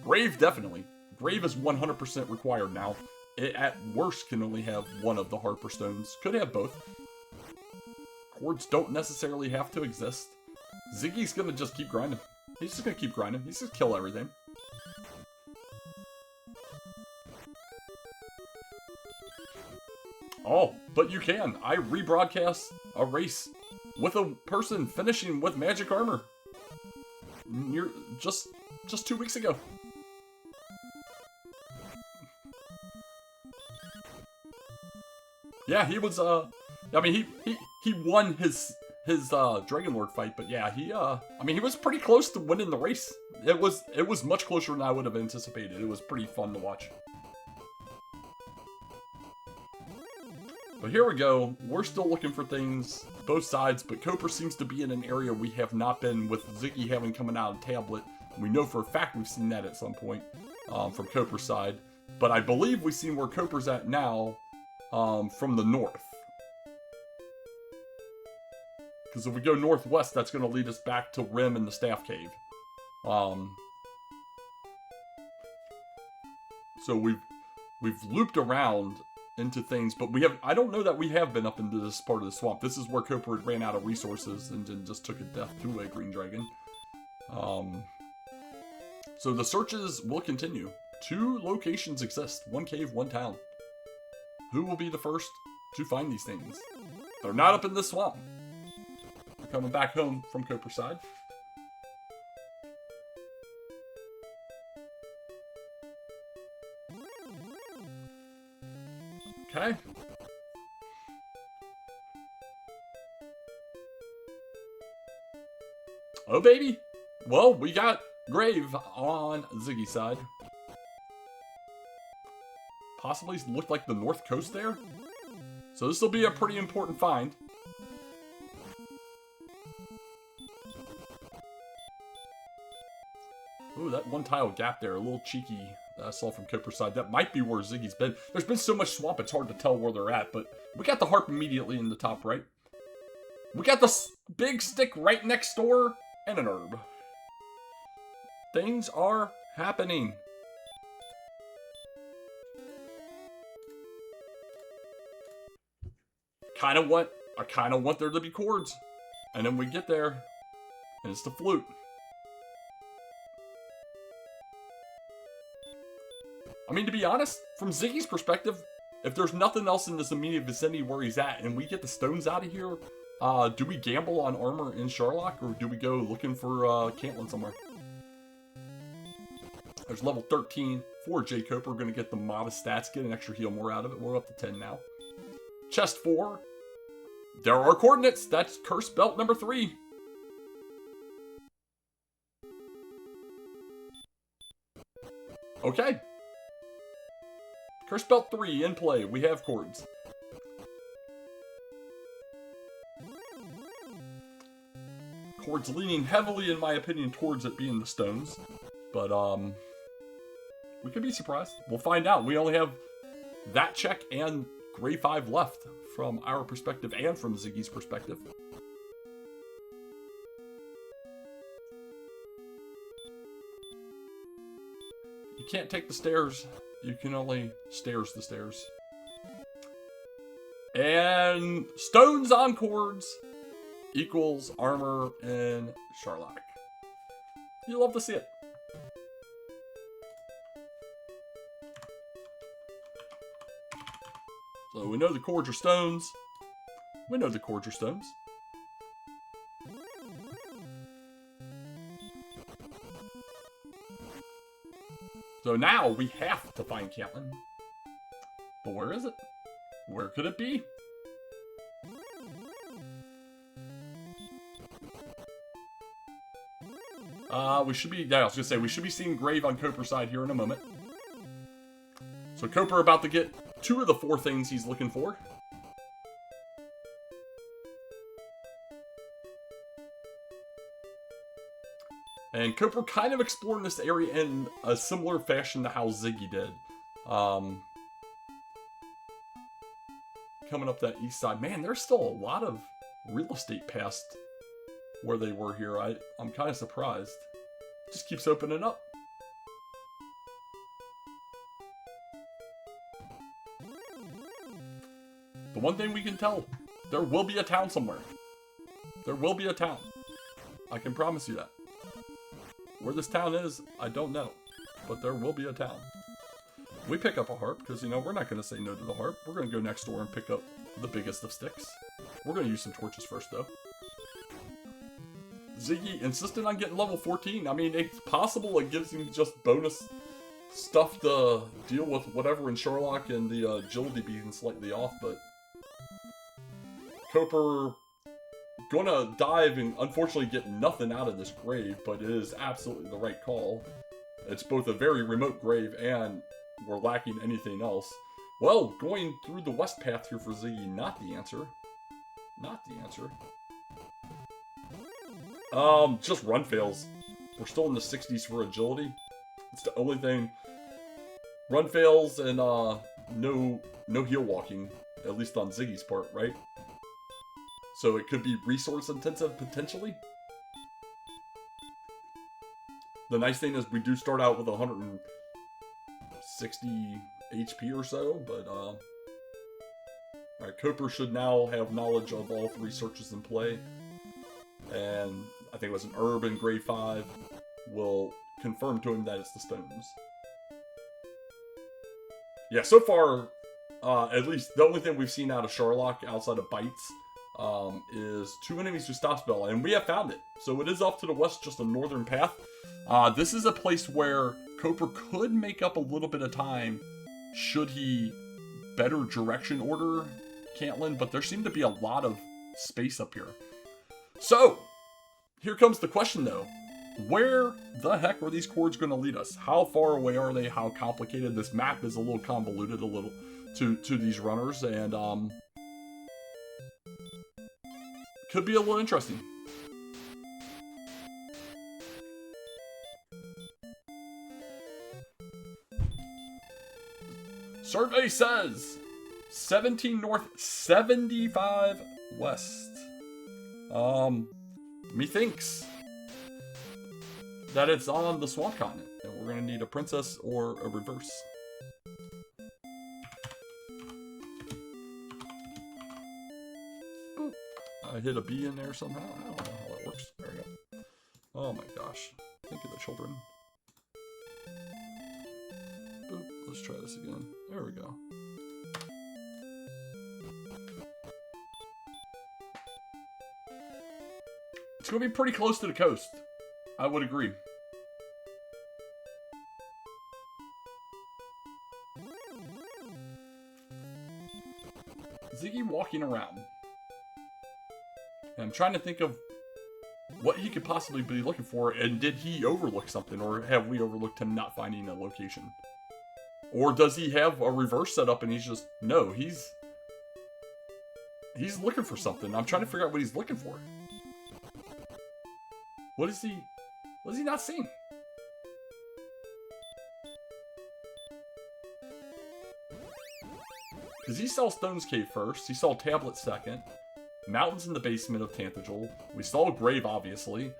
Grave, definitely. Grave is 100% required now. It, at worst, can only have one of the Harper Stones. Could have both. Chords don't necessarily have to exist. Ziggy's gonna just keep grinding. He's just gonna keep grinding. He's just kill everything. Oh, but you can. I rebroadcast a race with a person finishing with magic armor. just 2 weeks ago. Yeah, he was, I mean, he won his Dragon Lord fight, but yeah, I mean, he was pretty close to winning the race. It was much closer than I would have anticipated. It was pretty fun to watch. But here we go. We're still looking for things, both sides, but jkoper seems to be in an area we have not been, with Ziggy having coming out of tablet. We know for a fact we've seen that at some point from jkoper's side. But I believe we've seen where jkoper's at now from the north. Because if we go northwest, that's going to lead us back to Rim and the Staff Cave. So we've looped around into things, but I don't know that we have been up into this part of the swamp. This is where jkoper ran out of resources and then just took a death to a green dragon. So the searches will continue. 2 locations exist. 1 cave, 1 town. Who will be the first to find these things? They're not up in this swamp. They're coming back home from jkoper's side. Okay. Oh, baby. Well, we got Grave on Ziggy's side. Possibly looked like the north coast there. So this will be a pretty important find. Ooh, that 1 tile gap there, a little cheeky that I saw from jkoper's side. That might be where Ziggy's been. There's been so much swamp, it's hard to tell where they're at, but we got the harp immediately in the top right. We got the big stick right next door, and an herb. Things are happening. I kind of want there to be chords. And then we get there, and it's the flute. I mean, to be honest, from Ziggy's perspective, if there's nothing else in this immediate vicinity where he's at, and we get the stones out of here, do we gamble on armor in Sharlock, or do we go looking for Caitlyn somewhere? There's level 13 for jkoper. We're going to get the modest stats, get an extra heal more out of it. We're up to 10 now. Chest 4. There are coordinates. That's curse belt number 3. Okay. Curse belt 3 in play. We have chords. Chords leaning heavily, in my opinion, towards it being the stones. But, we could be surprised. We'll find out. We only have that check and Grade 5 left from our perspective and from Ziggy's perspective. You can't take the stairs. You can only stairs the stairs. And stones on chords equals armor in Sharlock. You love to see it. So we know the chords are stones. We know the chords are stones. So now we have to find Caitlyn. But where is it? Where could it be? We should be, yeah, I was gonna say, we should be seeing Grave on jkoper's side here in a moment. So jkoper about to get 2 of the 4 things he's looking for. And jkoper kind of exploring this area in a similar fashion to how Ziggy did. Coming up that east side. Man, there's still a lot of real estate past where they were here. I'm kind of surprised. Just keeps opening up. The one thing we can tell, there will be a town somewhere. There will be a town. I can promise you that. Where this town is, I don't know. But there will be a town. We pick up a harp, because, you know, we're not going to say no to the harp. We're going to go next door and pick up the biggest of sticks. We're going to use some torches first, though. Ziggy insisted on getting level 14. I mean, it's possible it gives him just bonus stuff to deal with whatever in Sherlock and the agility being slightly off, but jkoper gonna dive and unfortunately get nothing out of this grave, but it is absolutely the right call. It's both a very remote grave and we're lacking anything else. Well, going through the west path here for Ziggy, not the answer. Not the answer. Just run fails. We're still in the 60s for agility. It's the only thing. Run fails and no heel walking, at least on Ziggy's part, right? So it could be resource intensive potentially. The nice thing is we do start out with 160 HP or so, but alright, jkoper should now have knowledge of all 3 searches in play. And I think it was an herb in grade 5 will confirm to him that it's the stones. Yeah, so far, at least the only thing we've seen out of Sherlock outside of bites is 2 enemies to stop spell, and we have found it. So it is off to the west, just a northern path. This is a place where jkoper could make up a little bit of time should he better direction order Cantlin, but there seemed to be a lot of space up here. So, here comes the question though. Where the heck are these cords going to lead us? How far away are they? How complicated? This map is a little convoluted a little to these runners, and could be a little interesting. Survey says 17 north, 75 west. Methinks that it's on the swamp continent, and we're gonna need a princess or a reverse. Boop. I hit a B in there somehow. I don't know how that works. There we go. Oh my gosh. Think of the children. Boop. Let's try this again. There we go. It's going to be pretty close to the coast. I would agree. Ziggy walking around. And I'm trying to think of what he could possibly be looking for, and did he overlook something, or have we overlooked him not finding a location? Or does he have a reverse setup and he's just, no, he's looking for something. I'm trying to figure out what he's looking for. What is he not seeing? Because he saw Stone's Cave first, he saw Tablet second, mountains in the basement of Tantegel, we saw Grave, obviously.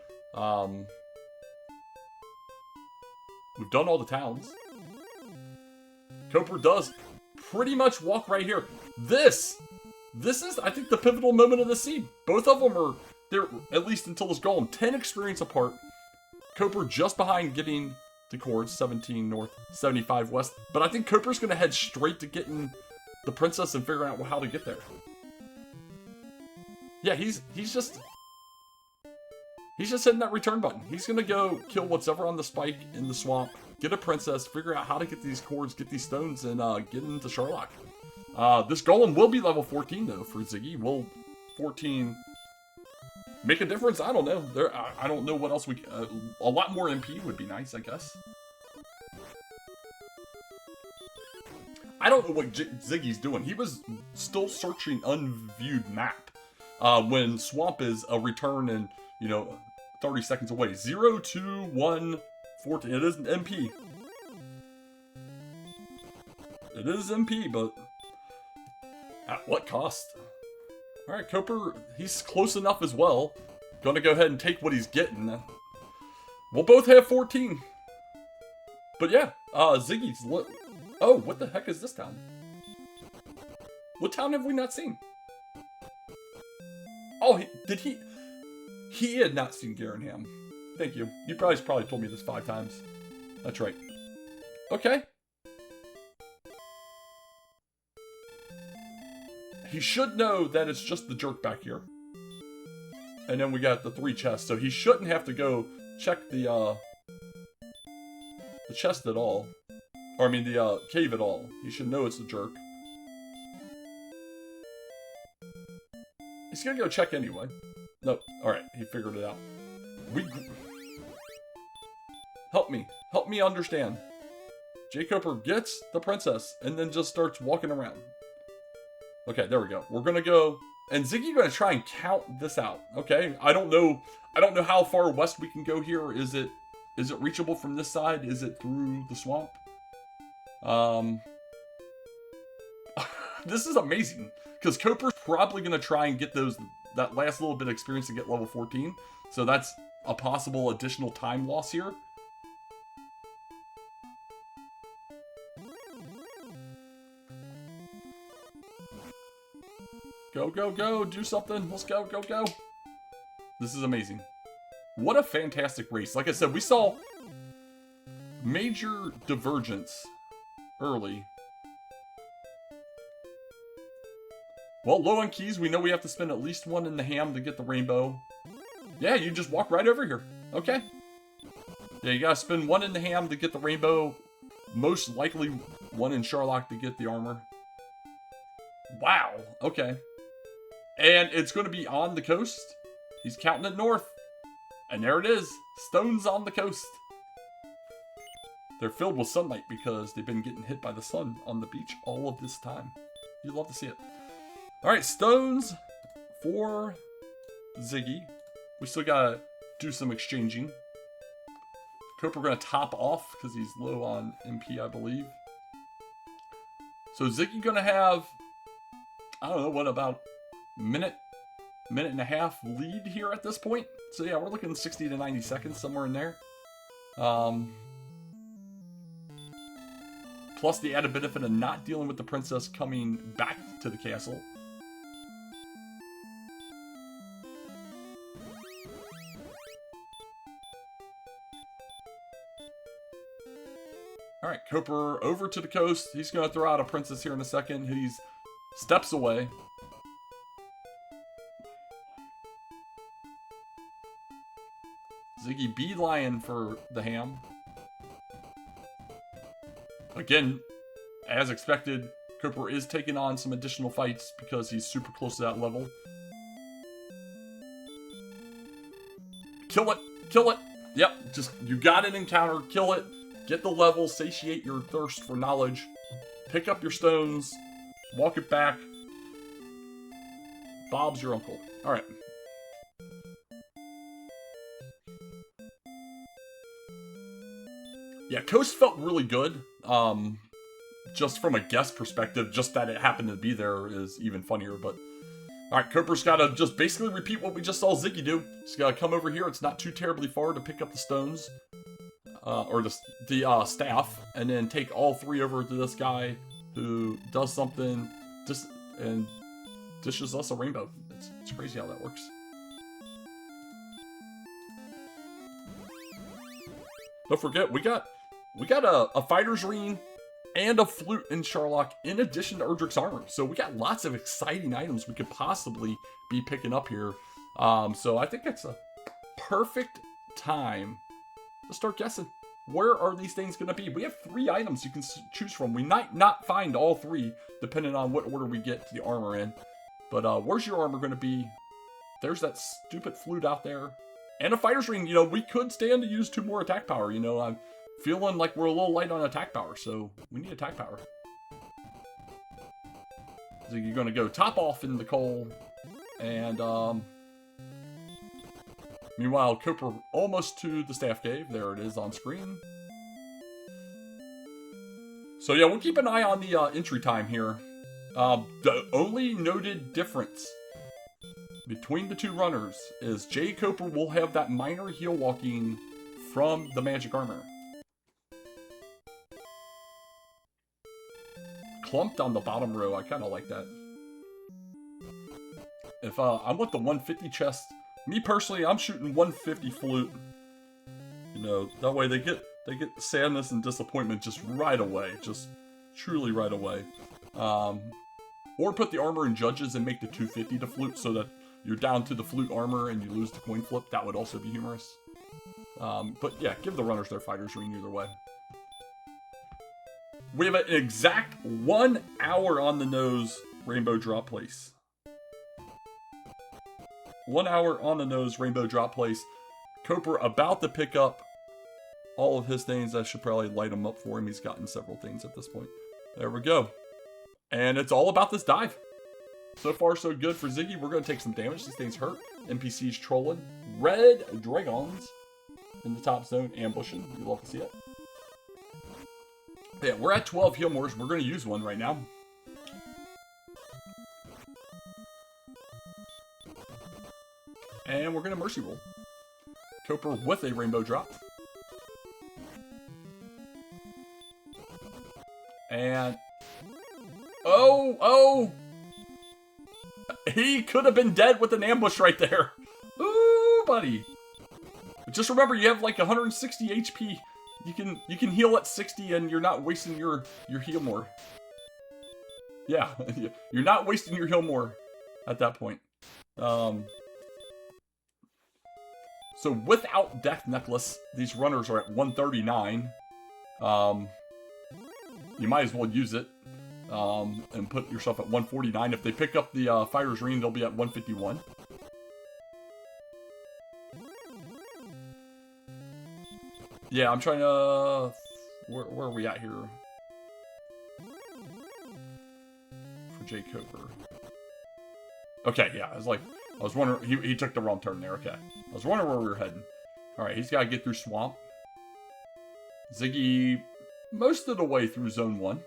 We've done all the towns. jkoper does pretty much walk right here. This is, I think, the pivotal moment of the scene. Both of them are there, at least until this golem. 10 experience apart. jkoper just behind getting the cords, 17 north, 75 west. But I think jkoper's going to head straight to getting the princess and figuring out how to get there. Yeah, he's just hitting that return button. He's going to go kill what's ever on the spike in the swamp, get a princess, figure out how to get these cords, get these stones, and get into Sherlock. This golem will be level 14, though, for Ziggy. Will 14 make a difference? I don't know. I don't know what else we... a lot more MP would be nice, I guess. I don't know what Ziggy's doing. He was still searching unviewed map. When swamp is a return in, 30 seconds away. 0, 2, 1, 14. It is an MP. It is MP, but at what cost? Alright, jkoper, he's close enough as well. Gonna go ahead and take what he's getting. We'll both have 14. But yeah, Ziggy's... Oh, what the heck is this town? What town have we not seen? Oh, he had not seen Garenham. Thank you. You probably told me this 5 times. That's right. Okay. He should know that it's just the jerk back here. And then we got the 3 chests. So he shouldn't have to go check the chest at all. Or I mean the cave at all. He should know it's a jerk. He's gonna go check anyway. Nope. Alright, he figured it out. Help me understand. Jkoper gets the princess and then just starts walking around. Okay, there we go. We're gonna go, and Ziggy's gonna try and count this out. Okay, I don't know how far west we can go here. Is it reachable from this side? Is it through the swamp? This is amazing because Koper's probably gonna try and get that last little bit of experience to get level 14. So that's a possible additional time loss here. Go, go, go, do something. Let's go, go, go. This is amazing. What a fantastic race. Like I said, we saw major divergence early. Well, low on keys, we know we have to spend at least 1 in the ham to get the rainbow. Yeah, you just walk right over here. Okay. Yeah, you gotta spend 1 in the ham to get the rainbow. Most likely 1 in Sherlock to get the armor. Wow. Okay. And it's going to be on the coast. He's counting it north. And there it is. Stones on the coast. They're filled with sunlight because they've been getting hit by the sun on the beach all of this time. You'd love to see it. Alright, stones for Ziggy. We still gotta do some exchanging. Koper gonna top off because he's low on MP, I believe. So Ziggy gonna have, I don't know, what about minute and a half lead here at this point. So yeah, we're looking 60 to 90 seconds, somewhere in there. Plus the added benefit of not dealing with the princess coming back to the castle. Alright, Koper over to the coast. He's going to throw out a princess here in a second. He's steps away. Ziggy beeline for the ham. Again, as expected, Koper is taking on some additional fights because he's super close to that level. Kill it! Kill it! Yep, just, you got an encounter, kill it. Get the level, satiate your thirst for knowledge. Pick up your stones, walk it back. Bob's your uncle. Alright. Yeah, Coast felt really good. Just from a guest perspective, just that it happened to be there is even funnier, but... Alright, Koper's gotta just basically repeat what we just saw Ziggy do. He's gotta come over here, it's not too terribly far to pick up the stones. Or the staff, and then take all 3 over to this guy who does something and dishes us a rainbow. It's crazy how that works. Don't forget, we got a fighter's ring and a flute in Sherlock in addition to Erdrick's armor. So we got lots of exciting items we could possibly be picking up here. So I think it's a perfect time to start guessing. Where are these things going to be? We have 3 items you can choose from. We might not find all 3, depending on what order we get the armor in. But where's your armor going to be? There's that stupid flute out there. And a fighter's ring. You know, we could stand to use 2 more attack power. You know, I'm feeling like we're a little light on attack power, so we need attack power. So you're going to go top off in the coal. And, meanwhile, Koper almost to the staff cave. There it is on screen. So yeah, we'll keep an eye on the entry time here. The only noted difference between the 2 runners is jkoper will have that minor heel walking from the magic armor. Clumped on the bottom row, I kind of like that. If I want the 150 chest, me personally, I'm shooting 150 flute. You know, that way they get sadness and disappointment just right away, just truly right away. Or put the armor in judges and make the 250 to flute so that you're down to the flute armor and you lose the coin flip, that would also be humorous. But yeah, give the runners their fighter's ring either way. We have an exact 1 hour on the nose rainbow drop place. 1 hour on the nose rainbow drop place. Koper about to pick up all of his things. I should probably light him up for him. He's gotten several things at this point. There we go. And it's all about this dive. So far, so good for Ziggy. We're going to take some damage. These things hurt. NPCs trolling. Red dragons in the top zone ambushing. You love to see it. Yeah, we're at 12 heal mores. We're going to use one right now. And we're going to mercy roll. Koper with a rainbow drop. And... Oh! He could have been dead with an ambush right there. Ooh, buddy. Just remember, you have like 160 HP. You can heal at 60 and you're not wasting your heal more. Yeah, you're not wasting your heal more at that point. So without Death Necklace, these runners are at 139. You might as well use it and put yourself at 149. If they pick up the Fighter's Ring, they'll be at 151. Yeah, I'm trying to... Where are we at here? For jkoper. Okay, yeah, I was wondering... He took the wrong turn there, okay. I was wondering where we were heading. Alright, he's got to get through Swamp. Ziggy, most of the way through Zone 1.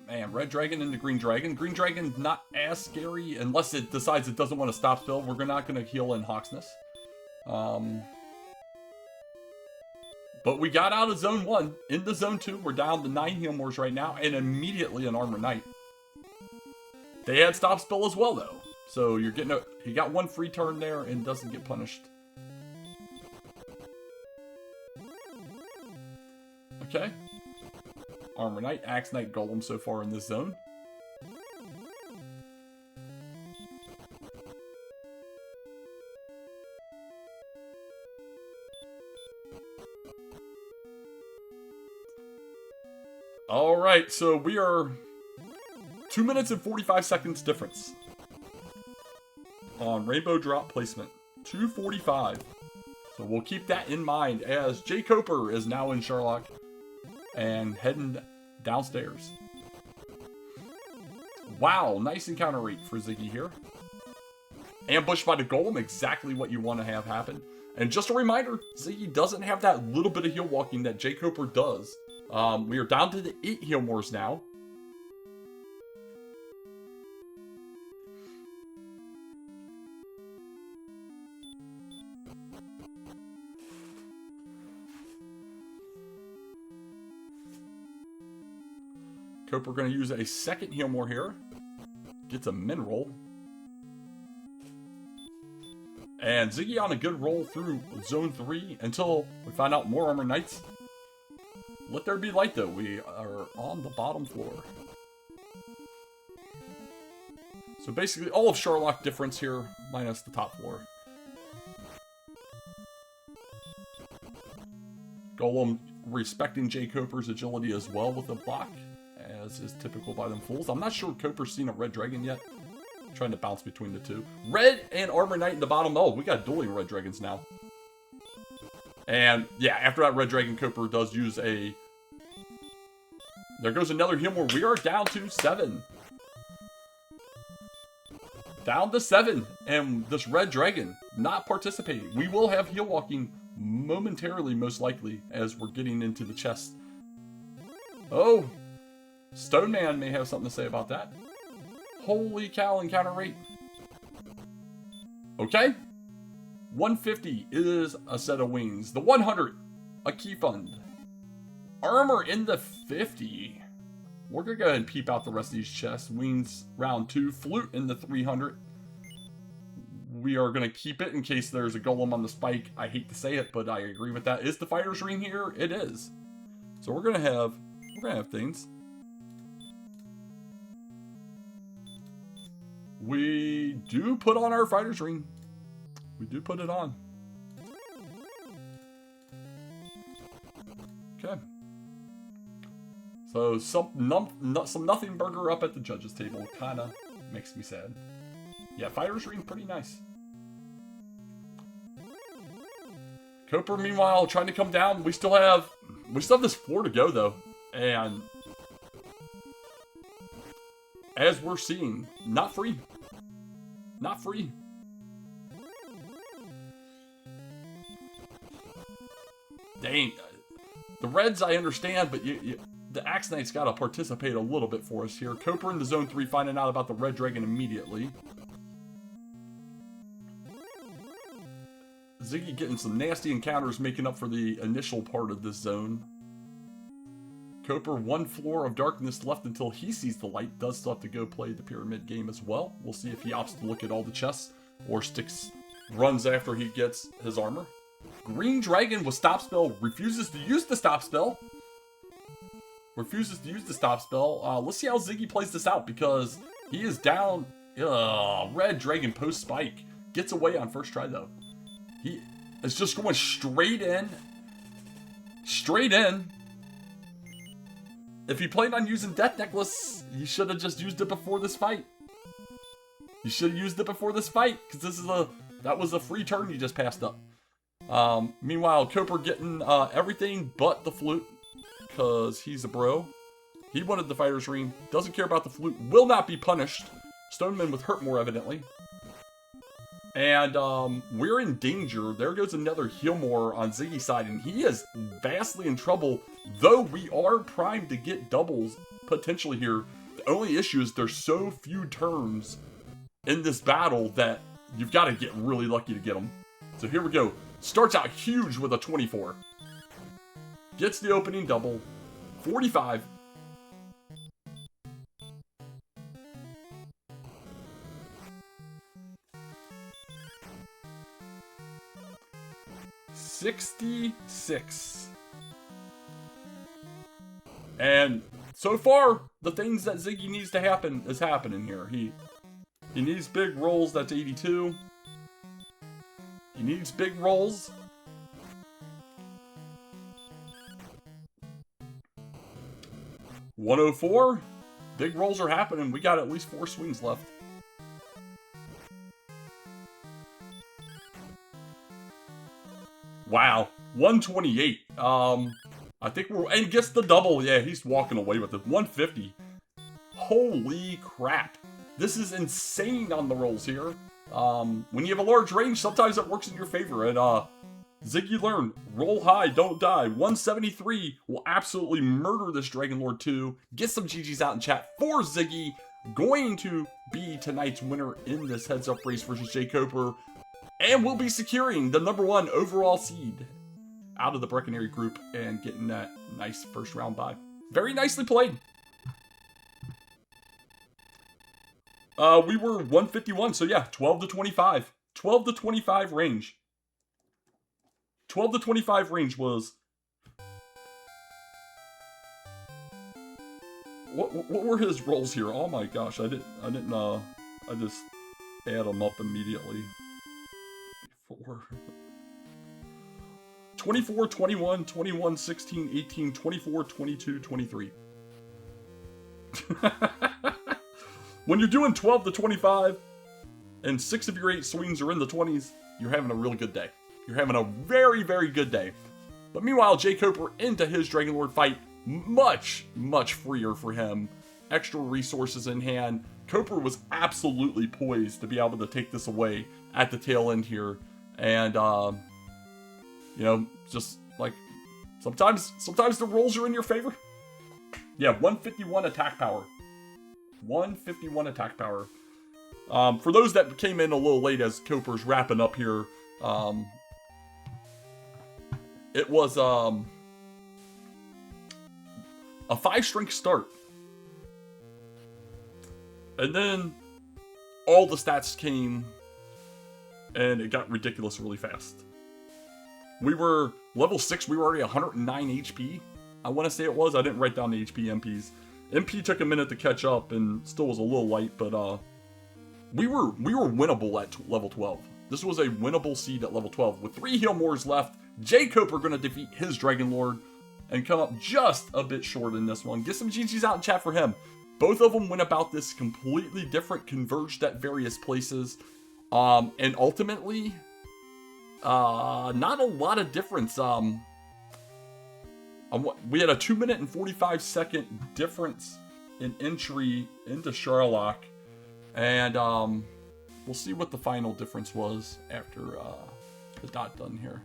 Man, Red Dragon into Green Dragon. Green Dragon not as scary unless it decides it doesn't want to stop still. We're not going to heal in Hawksness. But we got out of Zone 1. Into Zone 2, we're down to 9 heal mores right now, and immediately an Armor Knight. They had Stop Spell as well, though. So you're getting he got one free turn there and doesn't get punished. Okay. Armor Knight, Axe Knight, Golem so far in this zone. Alright, so we are 2 minutes and 45 seconds difference on Rainbow Drop placement. 2:45. So we'll keep that in mind as jkoper is now in Sherlock and heading downstairs. Wow, nice encounter rate for Ziggy here. Ambushed by the Golem, exactly what you want to have happen. And just a reminder, Ziggy doesn't have that little bit of heal walking that jkoper does. We are down to the 8 heal mores now. Koper going to use a second heal more here. Gets a min roll. And Ziggy on a good roll through Zone 3 until we find out more Armor Knights. Let there be light, though. We are on the bottom floor. So basically, all of Sherlock difference here, minus the top floor. Golem respecting jkoper's agility as well with the block, as is typical by them fools. I'm not sure Koper's seen a Red Dragon yet. I'm trying to bounce between the two. Red and Armor Knight in the bottom. Oh, we got dueling Red Dragons now. And yeah, after that Red Dragon, Koper does use a... There goes another heal more. We are down to 7. Down to 7. And this Red Dragon not participating. We will have heal walking momentarily, most likely, as we're getting into the chest. Oh! Stone Man may have something to say about that. Holy cow, encounter rate. Okay. 150 is a set of wings. The 100, a key fund. Armor in the 50. We're going to go ahead and peep out the rest of these chests. Wings round 2. Flute in the 300. we are going to keep it in case there's a golem on the spike. I hate to say it, but I agree with that. Is the fighter's ring here? It is. So we're going to have things. We do put on our fighter's ring. We do put it on. Okay. So some nothing burger up at the judges table kind of makes me sad. Yeah, fighter's ring pretty nice. Koper, meanwhile, trying to come down. We still have this floor to go though, and as we're seeing, not free. Not free. Dang. The Reds, I understand, but the Axe Knight's got to participate a little bit for us here. Koper in the Zone 3 finding out about the Red Dragon immediately. Ziggy getting some nasty encounters, making up for the initial part of this zone. Koper, one floor of darkness left until he sees the light. Does still have to go play the pyramid game as well. We'll see if he opts to look at all the chests or runs after he gets his armor. Green Dragon with Stop Spell refuses to use the Stop Spell. Let's see how Ziggy plays this out because he is down. Red Dragon post spike. Gets away on first try though. He is just going straight in. Straight in. If he planned on using Death Necklace, he should have just used it before this fight. Because that was a free turn you just passed up. Meanwhile, Koper getting everything but the flute, because he's a bro. He wanted the fighter's ring, doesn't care about the flute, will not be punished. Stoneman with hurt more evidently. And we're in danger. There goes another heal more on Ziggy's side, and he is vastly in trouble, though we are primed to get doubles potentially here. The only issue is there's so few turns in this battle that you've got to get really lucky to get them. So here we go. Starts out huge with a 24. Gets the opening double. 45. $66. And so far, the things that Ziggy needs to happen is happening here. He needs big rolls. That's 82. He needs big rolls. $104. Big rolls are happening. We got at least 4 swings left. Wow. 128. I think and gets the double. Yeah, he's walking away with it. 150. Holy crap. This is insane on the rolls here. When you have a large range, sometimes it works in your favor. And Ziggy learned, roll high, don't die. 173 will absolutely murder this Dragon Lord 2. Get some GGs out in chat for Ziggy. Going to be tonight's winner in this heads-up race versus jkoper. And we'll be securing the #1 overall seed out of the Breckenary group and getting that nice first round bye. Very nicely played. We were 151, so yeah, 12 to 25. 12 to 25 range. 12 to 25 range was... What were his rolls here? Oh my gosh, I just add them up immediately. 24, 21, 21, 16, 18, 24, 22, 23. When you're doing 12 to 25, and 6 of your 8 swings are in the 20s, you're having a real good day. You're having a very, very good day. But meanwhile, jkoper into his Dragon Lord fight, much, much freer for him. Extra resources in hand. Koper was absolutely poised to be able to take this away at the tail end here. And, you know, just like, sometimes the rolls are in your favor. Yeah, 151 attack power. 151 attack power. For those that came in a little late as Koper's wrapping up here, it was a 5-strength start. And then all the stats came and it got ridiculous really fast. We were level 6, we were already 109 HP. I want to say it was. I didn't write down the HP MPs. MP took a minute to catch up and still was a little light, but we were winnable at level 12. This was a winnable seed at level 12. With 3 heal mores left, jkoper going to defeat his Dragon Lord and come up just a bit short in this one. Get some GGs out in chat for him. Both of them went about this completely different, converged at various places, and ultimately, not a lot of difference. We had a 2 minute and 45 second difference in entry into Sherlock, and we'll see what the final difference was after the dot done here.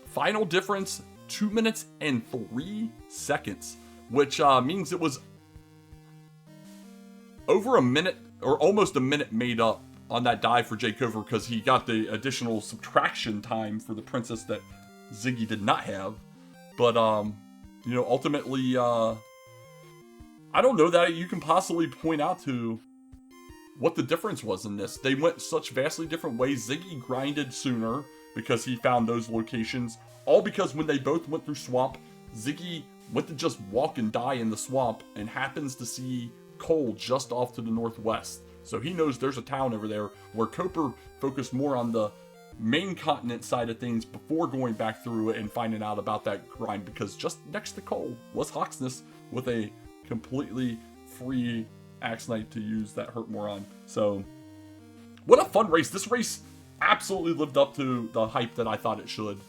Final difference, 2 minutes and 3 seconds, which means it was over a minute, or almost a minute made up on that dive for jkoper, because he got the additional subtraction time for the princess that Ziggy did not have. But, you know, ultimately, I don't know that you can possibly point out to what the difference was in this. They went such vastly different ways. Ziggy grinded sooner because he found those locations. All because when they both went through swamp, Ziggy went to just walk and die in the swamp and happens to see coal just off to the northwest. So he knows there's a town over there, where Koper focused more on the main continent side of things before going back through it and finding out about that grind, because just next to Cole was Hawksness with a completely free Axe Knight to use that hurt more on. So what a fun race. This race absolutely lived up to the hype that I thought it should,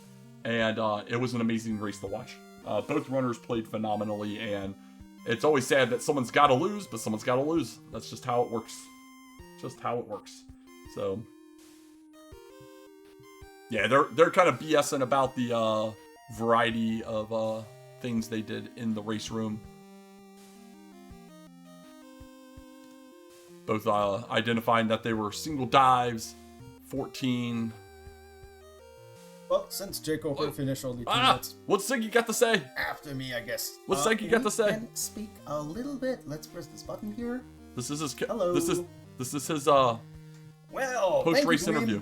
and it was an amazing race to watch. Both runners played phenomenally, and it's always sad that someone's got to lose, but someone's got to lose. That's just how it works. Just how it works. So yeah, they're kind of BSing about the variety of things they did in the race room. Both identifying that they were single dives, 14. Well, since jkoper finished only 2 minutes. What's Ziggy got to say? After me, I guess. What's Ziggy got to say? Can speak a little bit. Let's press this button here. This is his. Hello. This is his well, post-race interview.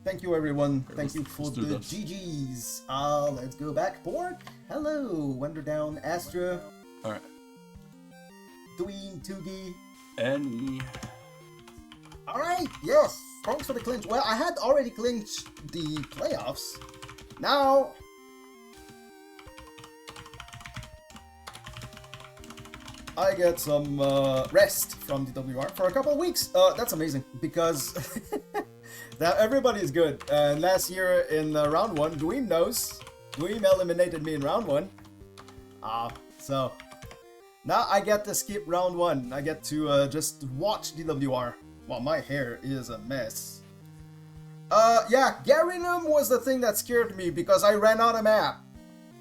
Thank you, everyone. Okay, Thank you for the this. GGs. Let's go back. Bork. Hello. Wonder Down. Astra. All right. Dween. Tugi. Any. All right. Yes. Thanks for the clinch. Well, I had already clinched the playoffs. Now, I get some rest from the WR for a couple of weeks. That's amazing, because now everybody is good. Last year in round 1, Dweem knows. Dweem eliminated me in round 1. So now I get to skip round 1. I get to just watch DWR. Well, my hair is a mess. Yeah, Garinum was the thing that scared me, because I ran out of map.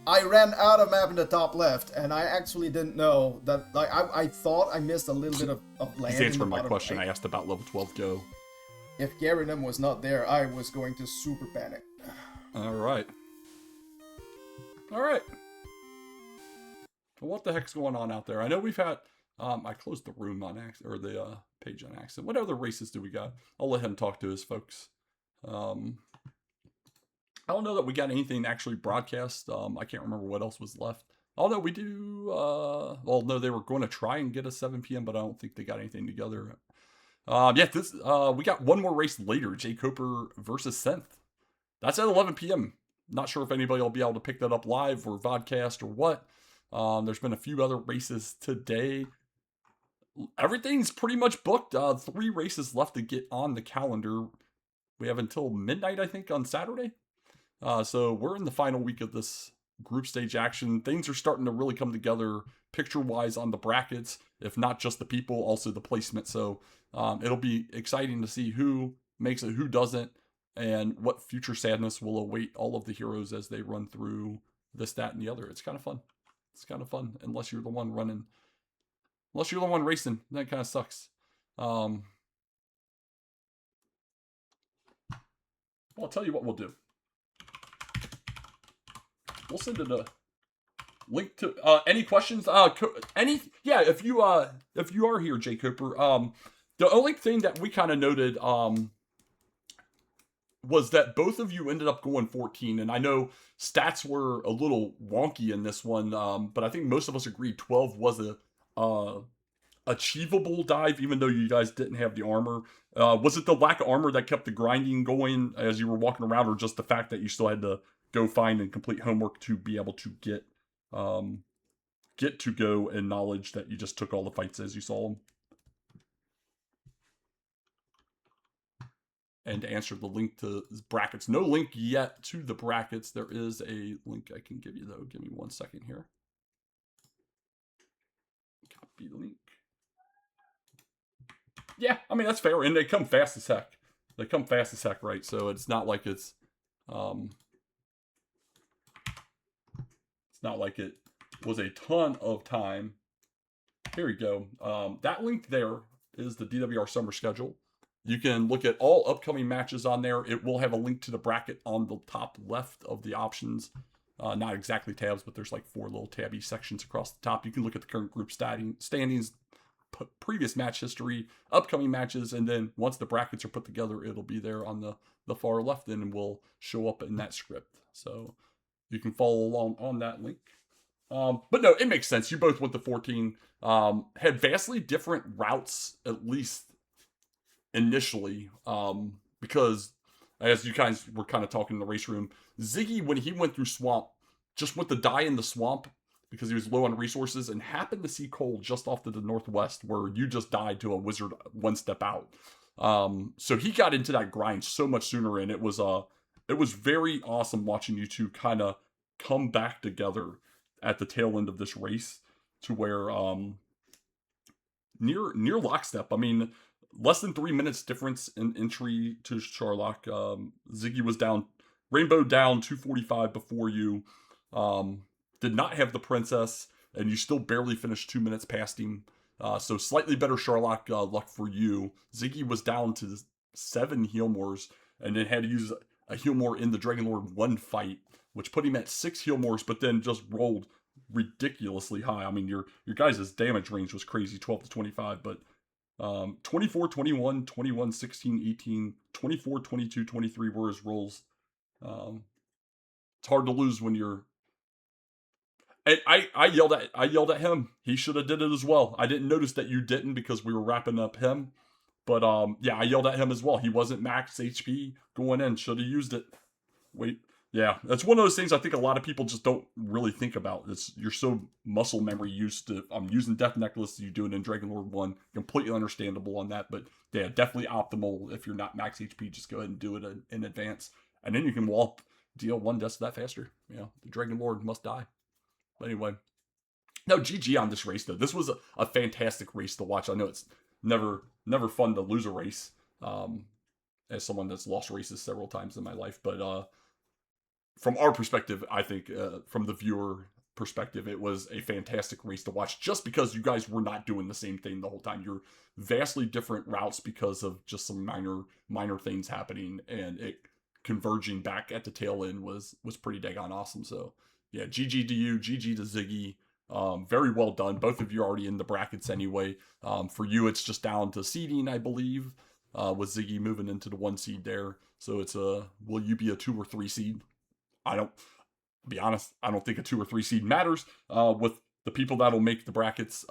I ran out of map in the top left, and I actually didn't know that. Like, I thought I missed a little bit of land. He's answering my question. Right. I asked about level 12 go. If Garinum was not there, I was going to super panic. All right. All right. Well, what the heck's going on out there? I know we've had. I closed the room on accident, or the page on accident. What other races do we got? I'll let him talk to his folks. I don't know that we got anything actually broadcast. I can't remember what else was left. Although we do, well, no, they were going to try and get a 7 p.m., but I don't think they got anything together. Yeah, this, we got one more race later, jkoper versus Synth. That's at 11 p.m. Not sure if anybody will be able to pick that up live or vodcast or what. There's been a few other races today. Everything's pretty much booked. 3 races left to get on the calendar. We have until midnight, I think, on Saturday. So we're in the final week of this group stage action. Things are starting to really come together picture-wise on the brackets, if not just the people, also the placement. So it'll be exciting to see who makes it, who doesn't, and what future sadness will await all of the heroes as they run through this, that, and the other. It's kind of fun. It's kind of fun, unless you're the one running. Unless you're the one racing, that kind of sucks. Well, I'll tell you what we'll do. We'll send it a link to any questions. Yeah, if you are here, jkoper, The only thing that we kind of noted was that both of you ended up going 14, and I know stats were a little wonky in this one, but I think most of us agreed 12 was a uh, achievable dive, even though you guys didn't have the armor. Was it the lack of armor that kept the grinding going as you were walking around, or just the fact that you still had to go find and complete homework to be able to um, get to go and knowledge that you just took all the fights as you saw them? And to answer the link to brackets, no link yet to the brackets. There is a link I can give you though. Give me 1 second here. Copy link. Yeah, I mean that's fair, and they come fast as heck. They come fast as heck, right? So um, it's not like it was a ton of time. Here we go. That link there is the DWR summer schedule. You can look at all upcoming matches on there. It will have a link to the bracket on the top left of the options. Not exactly tabs, but there's like 4 little tabby sections across the top. You can look at the current group standings, previous match history, upcoming matches, and then once the brackets are put together, it'll be there on the far left and will show up in that script. So you can follow along on that link. But no, it makes sense. You both went to 14. Had vastly different routes, at least initially, because as you guys were kind of talking in the race room, Ziggy, when he went through swamp, just went to die in the swamp because he was low on resources and happened to see Cole just off to the northwest where you just died to a wizard one step out. So he got into that grind so much sooner, and it was very awesome watching you two kind of come back together at the tail end of this race to where near lockstep. I mean, less than 3 minutes difference in entry to Charlock. Ziggy was down, Rainbow down 245 before you. Did not have the princess, and you still barely finished 2 minutes past him. So slightly better Charlock luck for you. Ziggy was down to 7 Healmores, and then had to use a Healmore in the Dragon Lord 1 fight, which put him at 6 Healmores, but then just rolled ridiculously high. I mean, your guys' damage range was crazy, 12 to 25, but 24, 21, 21, 16, 18, 24, 22, 23 were his rolls. It's hard to lose when you're. And I yelled at him. He should have did it as well. I didn't notice that you didn't because we were wrapping up him. But yeah, I yelled at him as well. He wasn't max HP going in. Should have used it. Wait, yeah, that's one of those things I think a lot of people just don't really think about. It's you're so muscle memory used to I'm using Death Necklace, you do it in Dragon Lord 1. Completely understandable on that, but yeah, definitely optimal if you're not max HP, just go ahead and do it in advance. And then you can walk deal 1 death that faster. You know, the Dragon Lord must die. But anyway. No, GG on this race though. This was a fantastic race to watch. I know it's never fun to lose a race. As someone that's lost races several times in my life, but from our perspective, I think from the viewer perspective, it was a fantastic race to watch just because you guys were not doing the same thing the whole time. You're vastly different routes because of just some minor things happening, and it converging back at the tail end was pretty daggone awesome. So yeah, GG to you, GG to Ziggy. Very well done. Both of you are already in the brackets anyway. For you, it's just down to seeding, I believe, with Ziggy moving into the 1 seed there. So it's will you be a 2 or 3 seed? I don't, be honest, I don't think a 2 or 3 seed matters. With the people that'll make the brackets,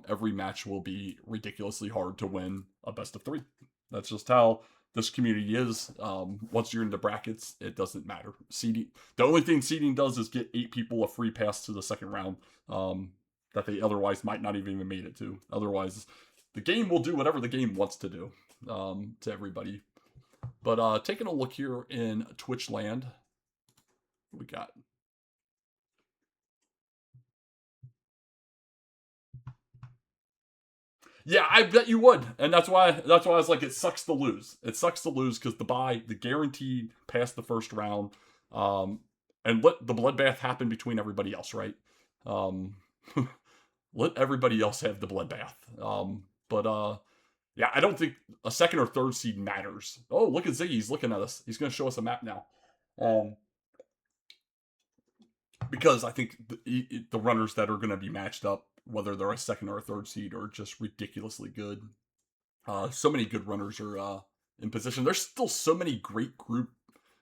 every match will be ridiculously hard to win a best of 3. That's just how this community is. Once you're in the brackets, it doesn't matter. Seeding, the only thing seeding does is get 8 people a free pass to the second round that they otherwise might not even made it to. Otherwise, the game will do whatever the game wants to do to everybody. But taking a look here in Twitch land, we got. Yeah, I bet you would, and that's why I was like, it sucks to lose. It sucks to lose because the guaranteed past the first round, and let the bloodbath happen between everybody else, right? Um, let everybody else have the bloodbath. But yeah, I don't think a second or third seed matters. Oh, look at Ziggy, he's looking at us. He's going to show us a map now. Because I think the runners that are going to be matched up, whether they're a second or a third seed, are just ridiculously good. So many good runners are in position. There's still so many great group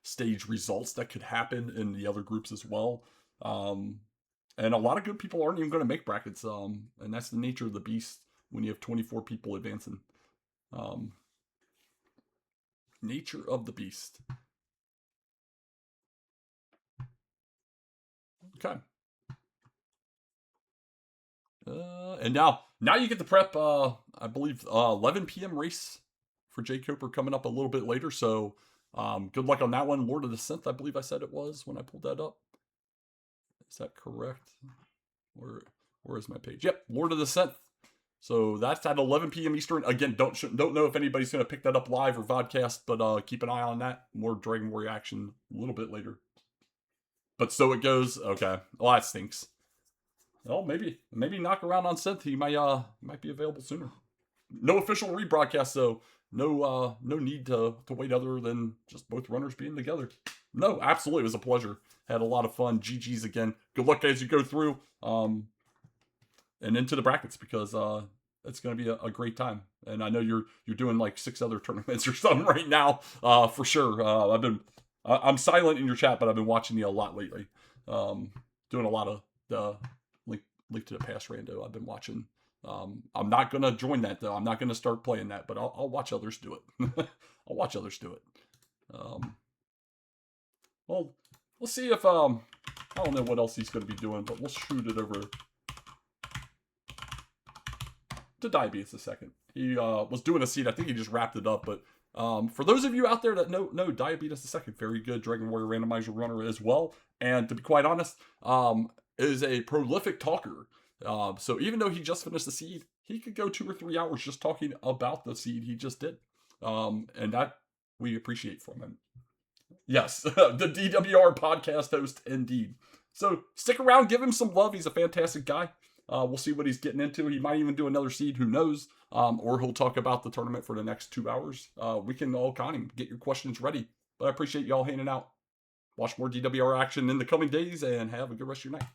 stage results that could happen in the other groups as well. And a lot of good people aren't even going to make brackets. And that's the nature of the beast when you have 24 people advancing. Nature of the beast. Okay. And now you get the prep. I believe 11 p.m. race for jkoper coming up a little bit later. So good luck on that one. Lord of the Synth, I believe I said it was when I pulled that up. Is that correct? Where is my page? Yep, Lord of the Synth. So that's at 11 p.m. Eastern. Again, don't know if anybody's going to pick that up live or vodcast, but keep an eye on that. More Dragon Warrior action a little bit later. But so it goes. Okay, well that stinks. Well, maybe knock around on Synth. He might be available sooner. No official rebroadcast, so no need to wait other than just both runners being together. No, absolutely, it was a pleasure. Had a lot of fun. GG's again. Good luck as you go through. And into the brackets because it's going to be a great time. And I know you're doing like 6 other tournaments or something right now for sure. I'm silent in your chat, but I've been watching you a lot lately. Doing a lot of the link to the past rando I've been watching. I'm not going to join that though. I'm not going to start playing that, but I'll watch others do it. I'll watch others do it. Well, let's see if I don't know what else he's going to be doing, but we'll shoot it over to Diabetes a second. He was doing a seed. I think he just wrapped it up. But for those of you out there that know Diabetes a second, very good Dragon Warrior Randomizer runner as well. And to be quite honest, is a prolific talker. So even though he just finished the seed, he could go 2 or 3 hours just talking about the seed he just did. And that we appreciate from him. Yes, the DWR podcast host indeed. So stick around, give him some love. He's a fantastic guy. We'll see what he's getting into. He might even do another seed, who knows? Or he'll talk about the tournament for the next 2 hours. We can all kind of get your questions ready. But I appreciate y'all hanging out. Watch more DWR action in the coming days and have a good rest of your night.